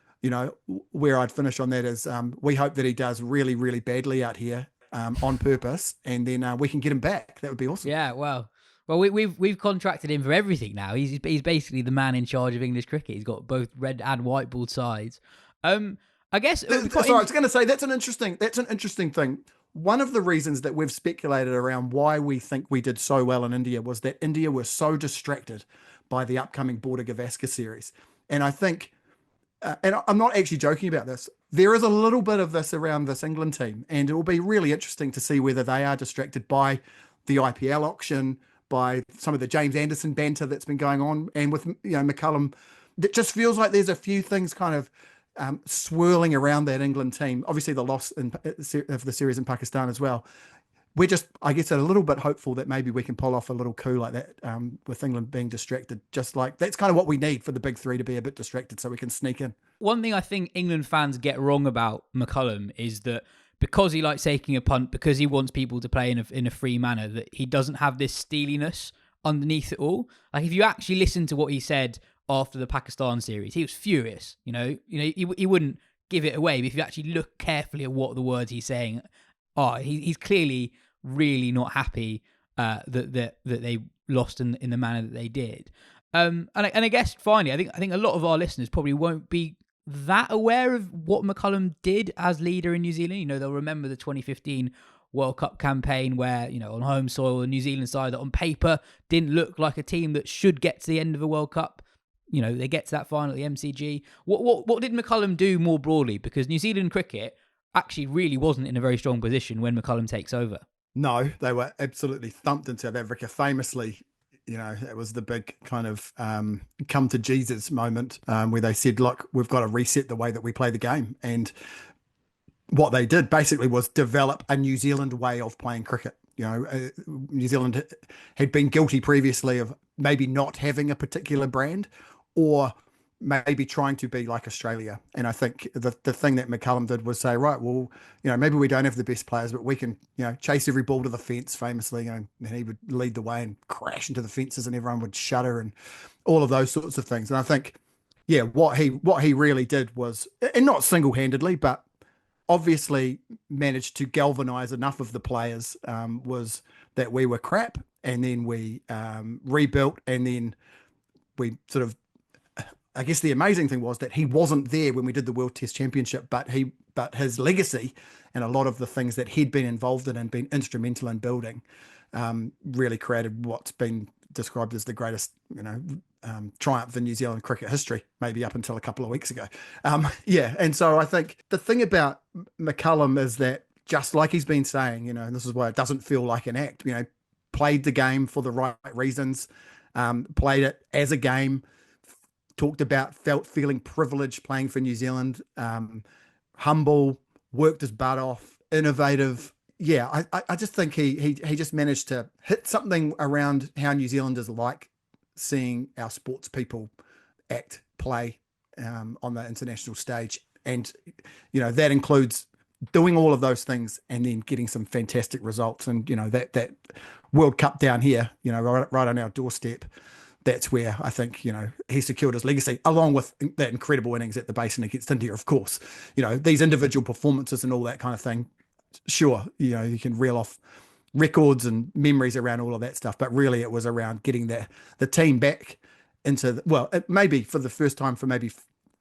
where I'd finish on that is we hope that he does really, really badly out here on purpose, and then we can get him back. That would be awesome. Yeah, well, we've contracted him for everything now. He's basically the man in charge of English cricket. He's got both red and white ball sides. I guess. I was going to say that's an interesting thing. One of the reasons that we've speculated around why we think we did so well in India was that India were so distracted by the upcoming Border-Gavaskar series, and I think. And I'm not actually joking about this. There is a little bit of this around this England team, and it will be really interesting to see whether they are distracted by the IPL auction, by some of the James Anderson banter that's been going on, and with McCullum. It just feels like there's a few things kind of swirling around that England team. Obviously, the loss of the series in Pakistan as well. We're just, I guess, a little bit hopeful that maybe we can pull off a little coup like that with England being distracted. Just like that's kind of what we need for the big three to be a bit distracted so we can sneak in. One thing I think England fans get wrong about McCullum is that because he likes taking a punt, because he wants people to play in a free manner, that he doesn't have this steeliness underneath it all. Like if you actually listen to what he said after the Pakistan series, he was furious. He wouldn't give it away, but if you actually look carefully at what the words he's saying are, he's clearly really not happy that they lost in the manner that they did. And I guess finally, I think a lot of our listeners probably won't be that aware of what McCullum did as leader in New Zealand. They'll remember the 2015 World Cup campaign where, on home soil, the New Zealand side that on paper didn't look like a team that should get to the end of a World Cup. They get to that final at the MCG. What did McCullum do more broadly? Because New Zealand cricket actually really wasn't in a very strong position when McCullum takes over. No, they were absolutely thumped in South Africa. Famously, it was the big kind of come to Jesus moment where they said, look, we've got to reset the way that we play the game. And what they did basically was develop a New Zealand way of playing cricket. New Zealand had been guilty previously of maybe not having a particular brand or maybe trying to be like Australia. And I think the thing that McCullum did was say, right, well, maybe we don't have the best players, but we can, chase every ball to the fence famously, and he would lead the way and crash into the fences and everyone would shudder and all of those sorts of things. And I think, what he really did was, and not single-handedly, but obviously managed to galvanize enough of the players, was that we were crap, and then we rebuilt, and then we sort of, I guess the amazing thing was that he wasn't there when we did the World Test Championship, but his legacy and a lot of the things that he'd been involved in and been instrumental in building really created what's been described as the greatest, triumph in New Zealand cricket history, maybe up until a couple of weeks ago. And so I think the thing about McCullum is that, just like he's been saying, and this is why it doesn't feel like an act, played the game for the right reasons, played it as a game, talked about feeling privileged playing for New Zealand, humble, worked his butt off, innovative. Yeah, I just think he just managed to hit something around how New Zealanders like seeing our sports people act, play on the international stage. And, that includes doing all of those things and then getting some fantastic results. And, that World Cup down here, right on our doorstep, that's where I think, he secured his legacy, along with that incredible innings at the Basin against India, of course. These individual performances and all that kind of thing, sure, you can reel off records and memories around all of that stuff, but really it was around getting the team back into, maybe for the first time for maybe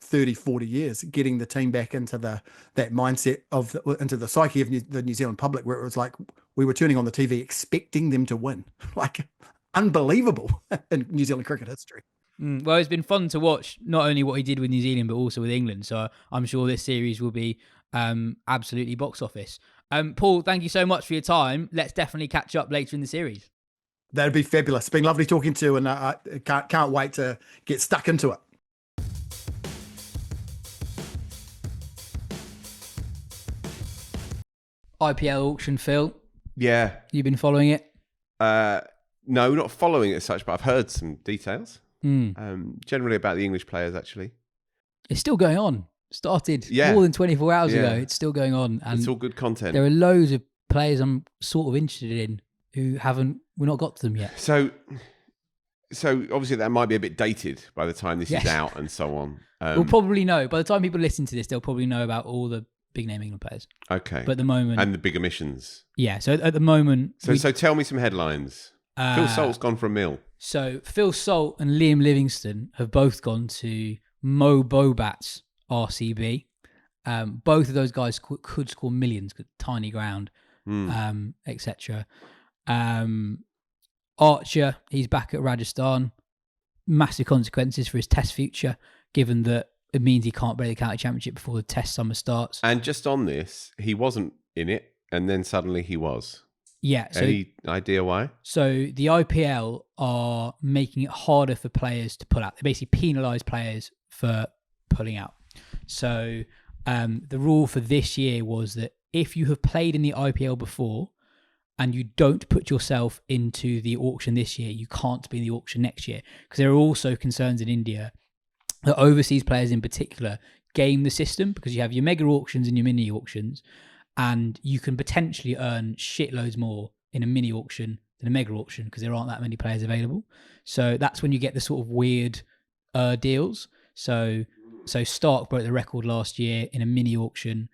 30, 40 years, getting the team back into that mindset into the psyche of the New Zealand public, where it was like we were turning on the TV expecting them to win. Like, unbelievable in New Zealand cricket history. Well, it's been fun to watch not only what he did with New Zealand, but also with England. So I'm sure this series will be absolutely box office. Paul, thank you so much for your time. Let's definitely catch up later in the series. That'd be fabulous. It's been lovely talking to you, and I can't wait to get stuck into it. IPL auction, Phil. Yeah. You've been following it? No, not following it as such, but I've heard some details. Generally about the English players, actually. It's still going on. Started more than 24 hours ago. It's still going on. And it's all good content. There are loads of players I'm sort of interested in who we're not got to them yet. So obviously that might be a bit dated by the time this is out and so on. We'll probably know. By the time people listen to this, they'll probably know about all the big name England players. Okay. But at the moment... And the big omissions. Yeah, so at the moment... So tell me some headlines. Phil Salt's gone for a mil. So Phil Salt and Liam Livingstone have both gone to Mo Bobat's RCB. Both of those guys could score millions, tiny ground, etc. Archer, he's back at Rajasthan. Massive consequences for his Test future, given that it means he can't play the county championship before the Test summer starts. And just on this, he wasn't in it, and then suddenly he was. Yeah. So Any idea why? So the IPL are making it harder for players to pull out. They basically penalise players for pulling out. So the rule for this year was that if you have played in the IPL before and you don't put yourself into the auction this year, you can't be in the auction next year. Because there are also concerns in India that overseas players in particular game the system, because you have your mega auctions and your mini auctions, and you can potentially earn shitloads more in a mini auction than a mega auction because there aren't that many players available. So that's when you get the sort of weird deals. So Stark broke the record last year in a mini auction.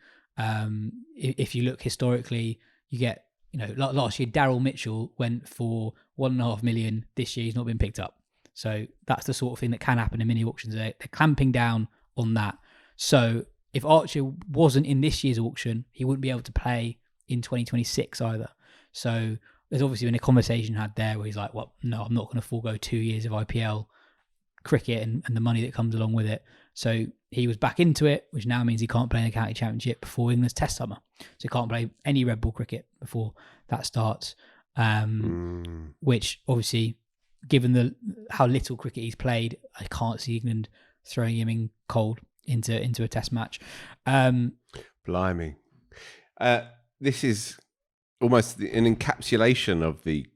If you look historically, you get, last year Daryl Mitchell went for 1.5 million. This year he's not been picked up. So that's the sort of thing that can happen in mini auctions. They're clamping down on that. So if Archer wasn't in this year's auction, he wouldn't be able to play in 2026 either. So there's obviously been a conversation had there where he's like, well, no, I'm not going to forego 2 years of IPL cricket and the money that comes along with it. So he was back into it, which now means he can't play in the county championship before England's test summer. So he can't play any red ball cricket before that starts, which obviously, given how little cricket he's played, I can't see England throwing him in cold into a test match. Blimey. This is almost an encapsulation of the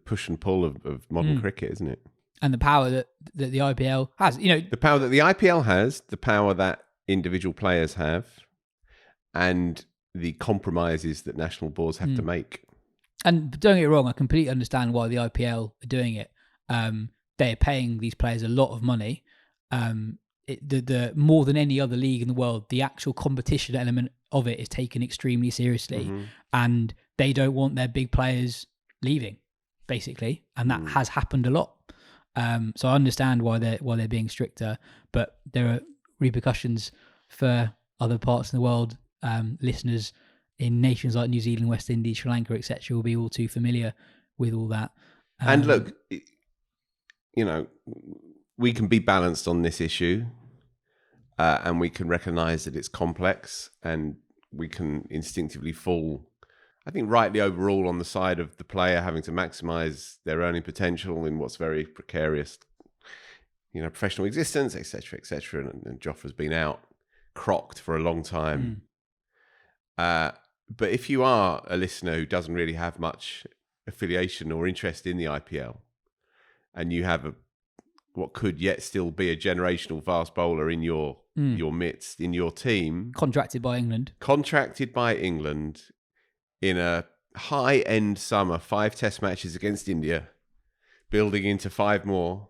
push and pull of modern cricket, isn't it? And the power that the IPL has, the power that the IPL has, the power that individual players have, and the compromises that national boards have to make. And don't get me wrong, I completely understand why the IPL are doing it. They're paying these players a lot of money. The more than any other league in the world, the actual competition element of it is taken extremely seriously, and they don't want their big players leaving, basically, and that has happened a lot. So I understand why they're being stricter, but there are repercussions for other parts of the world. Listeners in nations like New Zealand, West Indies, Sri Lanka, etc., will be all too familiar with all that. And look, we can be balanced on this issue, and we can recognise that it's complex, and we can instinctively fall, I think, rightly overall on the side of the player having to maximise their earning potential in what's very precarious, professional existence, etc., etc. And Joffre's been out crocked for a long time. But if you are a listener who doesn't really have much affiliation or interest in the IPL, and you have what could yet still be a generational fast bowler in your midst, in your team, contracted by England. In a high-end summer, 5 test matches against India, building into 5 more,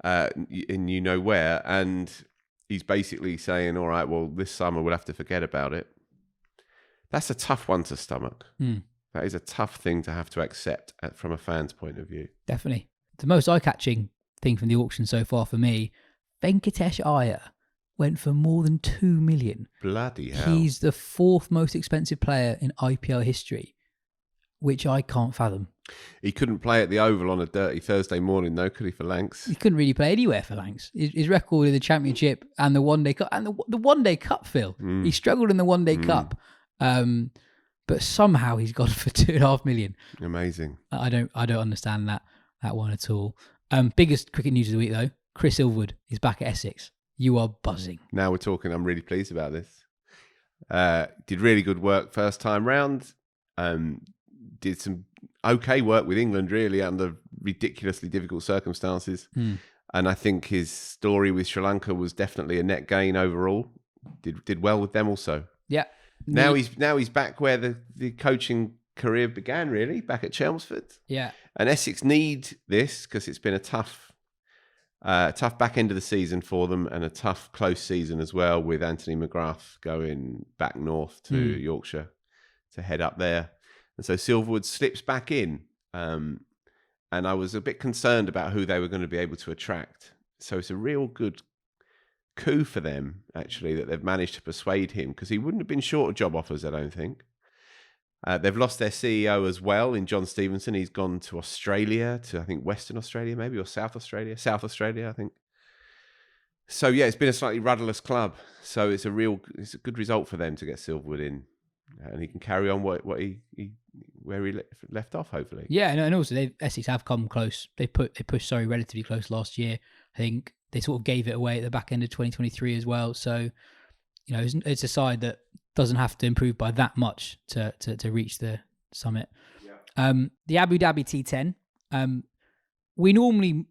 in where, and he's basically saying, all right, well, this summer we'll have to forget about it. That's a tough one to stomach. That is a tough thing to have to accept from a fan's point of view. Definitely. The most eye-catching thing from the auction so far for me, Venkatesh Iyer went for more than 2 million. Bloody hell. He's the 4th most expensive player in IPL history, which I can't fathom. He couldn't play at the Oval on a dirty Thursday morning, though, could he, for Lancs? He couldn't really play anywhere for Lancs. His record in the Championship and the One Day Cup, and the One Day Cup, Phil. He struggled in the One Day Cup. But somehow he's gone for 2.5 million. Amazing. I don't understand that one at all. Biggest cricket news of the week, though. Chris Ilwood is back at Essex. You are buzzing. Now we're talking. I'm really pleased about this. Did really good work first time round. Did some okay work with England, really, under ridiculously difficult circumstances. And I think his story with Sri Lanka was definitely a net gain overall. Did well with them also. Yeah. Now he's back where the coaching career began, really, back at Chelmsford. Yeah. And Essex need this because it's been a tough back end of the season for them, and a tough close season as well, with Anthony McGrath going back north to Yorkshire to head up there. And so Silverwood slips back in. And I was a bit concerned about who they were going to be able to attract. So it's a real good coup for them, actually, that they've managed to persuade him, because he wouldn't have been short of job offers, I don't think. They've lost their CEO as well in John Stevenson. He's gone to Australia, to I think Western Australia maybe, or South Australia, I think. So yeah, it's been a slightly rudderless club. So it's a good result for them to get Silverwood in. and he can carry on where he left off. Hopefully, Yeah, and also Essex have come close. They pushed Surrey relatively close last year. I think they sort of gave it away at the back end of 2023 as well. So, it's a side that doesn't have to improve by that much to reach the summit. Yeah. The Abu Dhabi T10. We normally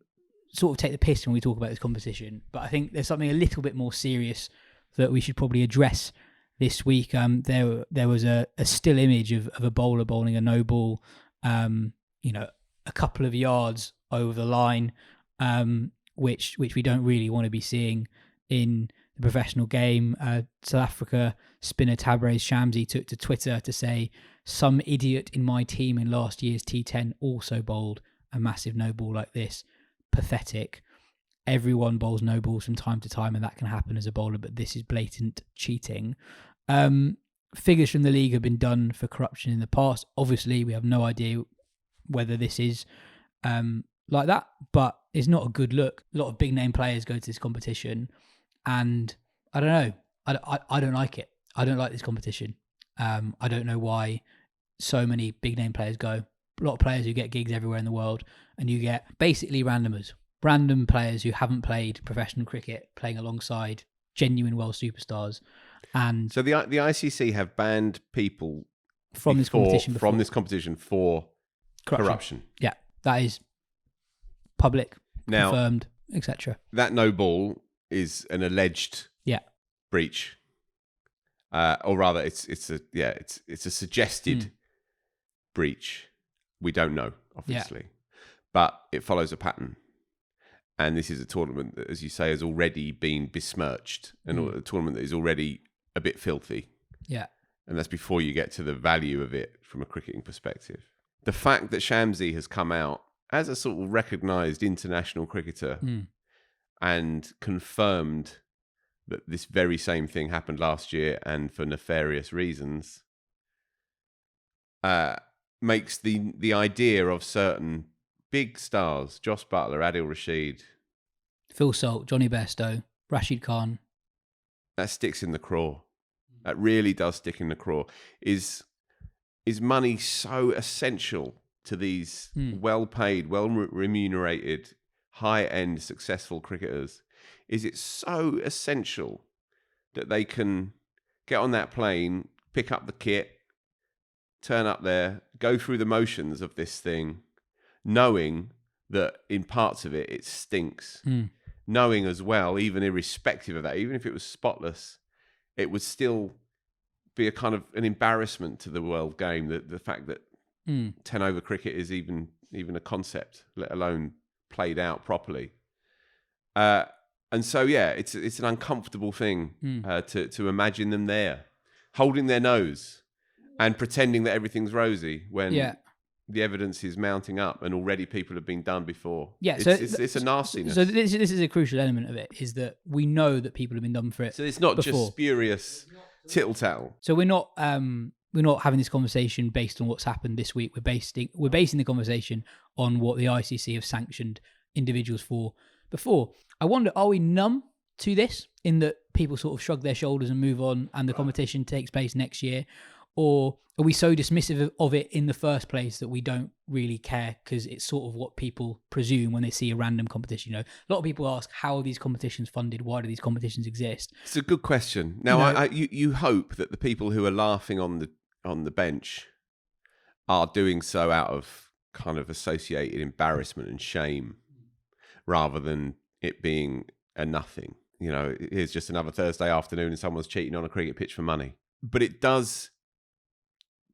sort of take the piss when we talk about this competition, but I think there's something a little bit more serious that we should probably address this week. There was a still image of a bowler bowling a no ball, a couple of yards over the line, which we don't really want to be seeing in the professional game. South Africa spinner Tabraiz Shamsi took to Twitter to say, "Some idiot in my team in last year's T10 also bowled a massive no ball like this. Pathetic. Everyone bowls no balls from time to time, and that can happen as a bowler, but this is blatant cheating." Figures from the league have been done for corruption in the past. Obviously, we have no idea whether this is like that, but it's not a good look. A lot of big name players go to this competition, and I don't know. I don't like it. I don't like this competition. I don't know why so many big name players go. A lot of players who get gigs everywhere in the world, and you get basically random players who haven't played professional cricket playing alongside genuine world superstars. And so the ICC have banned people from this competition for corruption. Yeah, that is public, now, confirmed, etc. That no ball is an alleged breach, or rather, it's a suggested breach. We don't know, obviously, but it follows a pattern. And this is a tournament that, as you say, has already been besmirched, and a tournament that is already a bit filthy. Yeah. And that's before you get to the value of it from a cricketing perspective. The fact that Shamsi has come out as a sort of recognised international cricketer and confirmed that this very same thing happened last year and for nefarious reasons makes the idea of certain big stars, Joss Butler, Adil Rashid, Phil Salt, Johnny Bairstow, Rashid Khan. That sticks in the craw. That really does stick in the craw. Is money so essential to these well-paid, well-remunerated, high-end, successful cricketers? Is it so essential that they can get on that plane, pick up the kit, turn up there, go through the motions of this thing, knowing that in parts of it stinks, knowing as well, even irrespective of that, even if it was spotless, it would still be a kind of an embarrassment to the world game, the fact that 10 over cricket is even a concept, let alone played out properly. And so, it's an uncomfortable thing to imagine them there, holding their nose and pretending that everything's rosy when the evidence is mounting up and already people have been done before. Yeah, it's a nastiness. So this is a crucial element of it, is that we know that people have been done for it. So it's not before. Just spurious tittle-tattle. So we're not having this conversation based on what's happened this week. We're basing the conversation on what the ICC have sanctioned individuals for before. I wonder, are we numb to this in that people sort of shrug their shoulders and move on and the competition takes place next year? Or are we so dismissive of it in the first place that we don't really care because it's sort of what people presume when they see a random competition? A lot of people ask, how are these competitions funded? Why do these competitions exist? It's a good question. Now, you hope that the people who are laughing on the bench are doing so out of kind of associated embarrassment and shame rather than it being a nothing. Here's just another Thursday afternoon and someone's cheating on a cricket pitch for money. But it does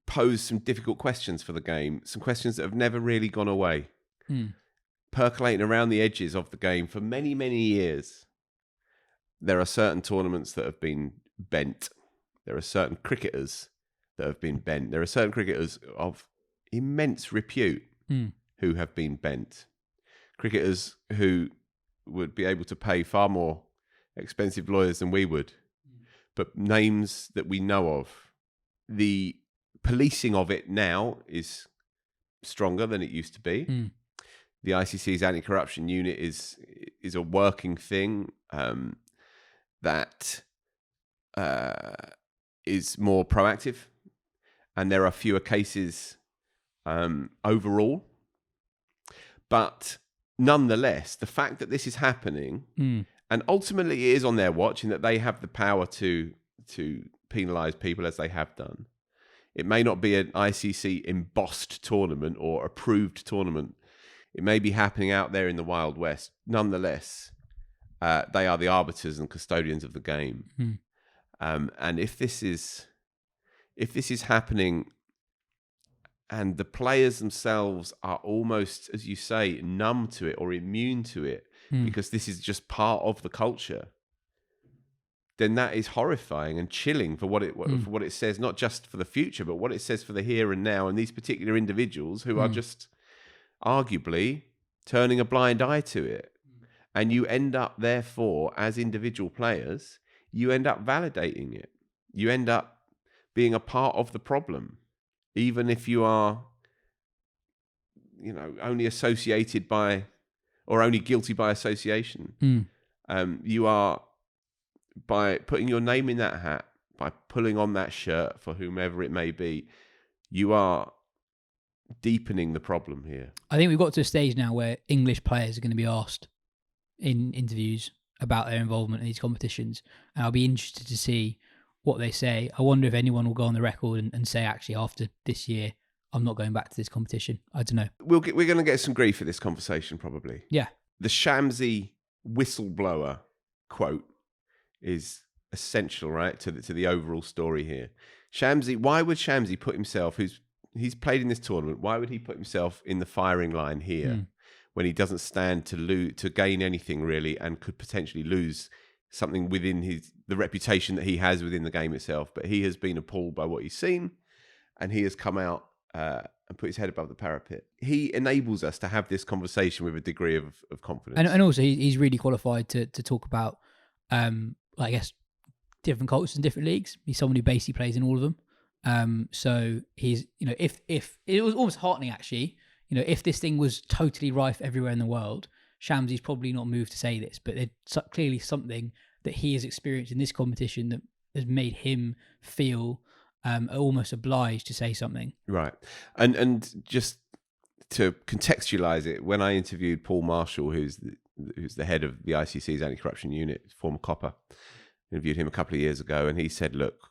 pose some difficult questions for the game, some questions that have never really gone away, percolating around the edges of the game for many, many years. There are certain tournaments that have been bent. There are certain cricketers that have been bent. There are certain cricketers of immense repute who have been bent. Cricketers who would be able to pay far more expensive lawyers than we would, but names that we know of. The policing of it now is stronger than it used to be. The ICC's anti-corruption unit is a working thing that is more proactive and there are fewer cases overall. But nonetheless, the fact that this is happening, and ultimately it is on their watch, in that they have the power to penalise people as they have done. It may not be an ICC embossed tournament or approved tournament. It may be happening out there in the Wild West. Nonetheless, they are the arbiters and custodians of the game. And if this is happening, and the players themselves are almost, as you say, numb to it or immune to it, because this is just part of the culture, then that is horrifying and chilling for what it says, not just for the future, but what it says for the here and now, and these particular individuals who are just arguably turning a blind eye to it. And you end up, therefore, as individual players, you end up validating it. You end up being a part of the problem, even if you are, only associated by, or only guilty by association. You are, by putting your name in that hat, by pulling on that shirt for whomever it may be, you are deepening the problem here. I think we've got to a stage now where English players are going to be asked in interviews about their involvement in these competitions, and I'll be interested to see what they say. I wonder if anyone will go on the record and say, actually, after this year, I'm not going back to this competition. I don't know. We're going to get some grief for this conversation, probably. Yeah. The Shamsi whistleblower quote is essential, right, to the overall story here. Shamsi, why would Shamsi put himself, he's played in this tournament, why would he put himself in the firing line here when he doesn't stand to gain anything really, and could potentially lose something within the reputation that he has within the game itself? But he has been appalled by what he's seen, and he has come out and put his head above the parapet. He enables us to have this conversation with a degree of confidence. And also, he's really qualified to talk about, I guess, different cultures and different leagues. He's someone who basically plays in all of them. So he's, if it was almost heartening, actually, if this thing was totally rife everywhere in the world, Shamsi's probably not moved to say this, but there's clearly something that he has experienced in this competition that has made him feel almost obliged to say something. Right. And just to contextualize it, when I interviewed Paul Marshall, who's the head of the ICC's anti-corruption unit, former copper, interviewed him a couple of years ago, and he said, look,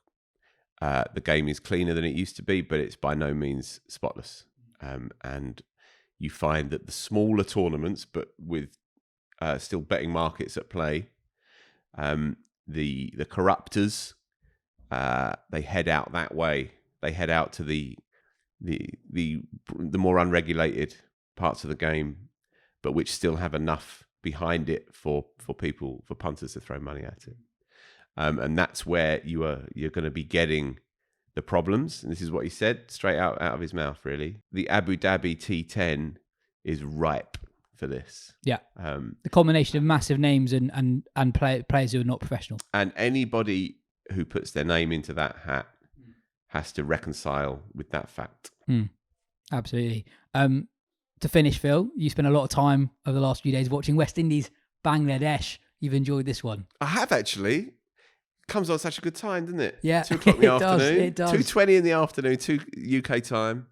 the game is cleaner than it used to be, but it's by no means spotless. And you find that the smaller tournaments, but with still betting markets at play, the corruptors, they head out that way. They head out to the more unregulated parts of the game, but which still have enough behind it for punters to throw money at it. And that's where you're going to be getting the problems. And this is what he said straight out of his mouth, really. The Abu Dhabi T10 is ripe for this. Yeah. The combination of massive names and players who are not professional. And anybody who puts their name into that hat has to reconcile with that fact. Absolutely. To finish, Phil, you spent a lot of time over the last few days watching West Indies Bangladesh. You've enjoyed this one. I have, actually. Comes on such a good time, doesn't it? Yeah. 2 o'clock in the afternoon. It does. 2:20 in the afternoon, 2 UK time.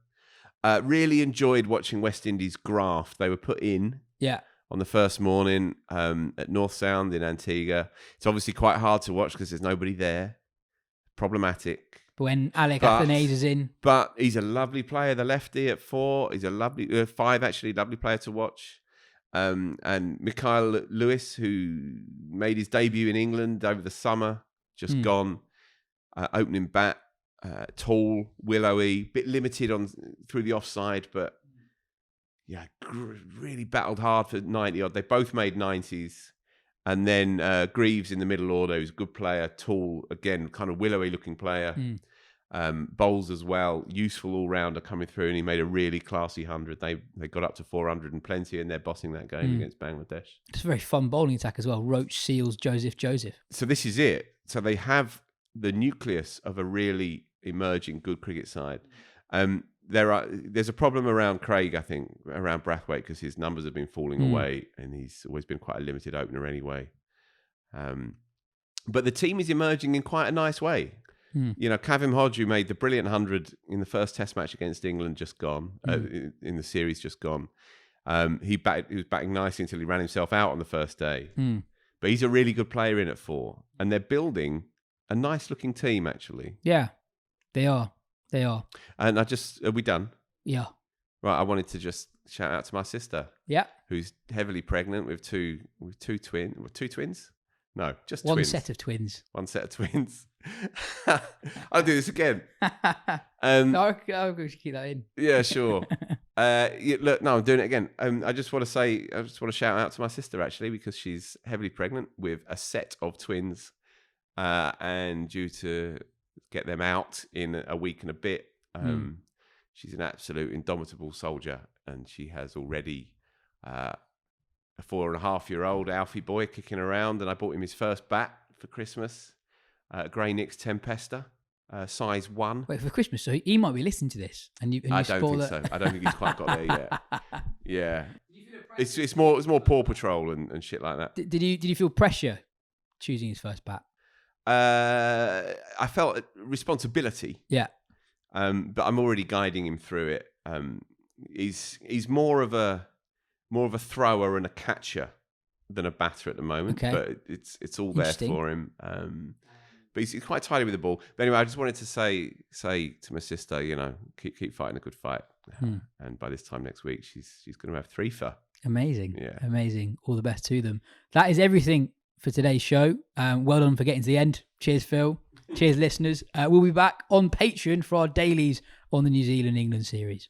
Really enjoyed watching West Indies graft. They were put in on the first morning at North Sound in Antigua. It's obviously quite hard to watch because there's nobody there. Problematic. But when Alec Athanase is in. But he's a lovely player, the lefty at 4. He's a lovely, 5 actually, lovely player to watch. And Mikhail Lewis, who made his debut in England over the summer, just gone, opening bat, tall, willowy, bit limited through the offside, but yeah, really battled hard for 90 odd. They both made 90s. And then Greaves in the middle order, who's a good player, tall, again, kind of willowy looking player. Bowles as well, useful all-rounder coming through, and he made a really classy 100. They got up to 400 and plenty, and they're bossing that game against Bangladesh. It's a very fun bowling attack as well. Roach, Seals, Joseph. So this is it. So they have the nucleus of a really emerging good cricket side. There's a problem around Craig, I think, around Brathwaite, because his numbers have been falling away, and he's always been quite a limited opener anyway. But the team is emerging in quite a nice way. Kavim Hodge, who made the brilliant 100 in the first Test match against England, just gone in the series, just gone. He was batting nicely until he ran himself out on the first day. But he's a really good player in at 4, and they're building a nice-looking team actually. Yeah, they are. They are. And are we done? Yeah. Right. I wanted to just shout out to my sister. Yeah. Who's heavily pregnant with two twins. No, just one twins. set of twins. One set of twins. I'll do this again. No, I'll keep that in. Yeah, sure. Look, no, I'm doing it again. I just want to shout out to my sister actually, because she's heavily pregnant with a set of twins, and due to get them out in a week and a bit. She's an absolute indomitable soldier, and she has already a 4.5-year-old Alfie boy kicking around, and I bought him his first bat for Christmas, Grey Nix Tempesta, size 1. Wait, for Christmas, so he might be listening to this, and you I don't think so. I don't think he's quite got there yet. Yeah, it's more Paw Patrol and shit like that. Did you feel pressure choosing his first bat? I felt responsibility. Yeah. But I'm already guiding him through it. He's more of a thrower and a catcher than a batter at the moment. Okay. But it's all there for him. But he's quite tidy with the ball. But anyway, I just wanted to say to my sister, keep fighting a good fight. And by this time next week, she's going to have 3 for. Amazing. Yeah. Amazing. All the best to them. That is everything for today's show. Well done for getting to the end. Cheers, Phil. Cheers, listeners. We'll be back on Patreon for our dailies on the New Zealand-England series.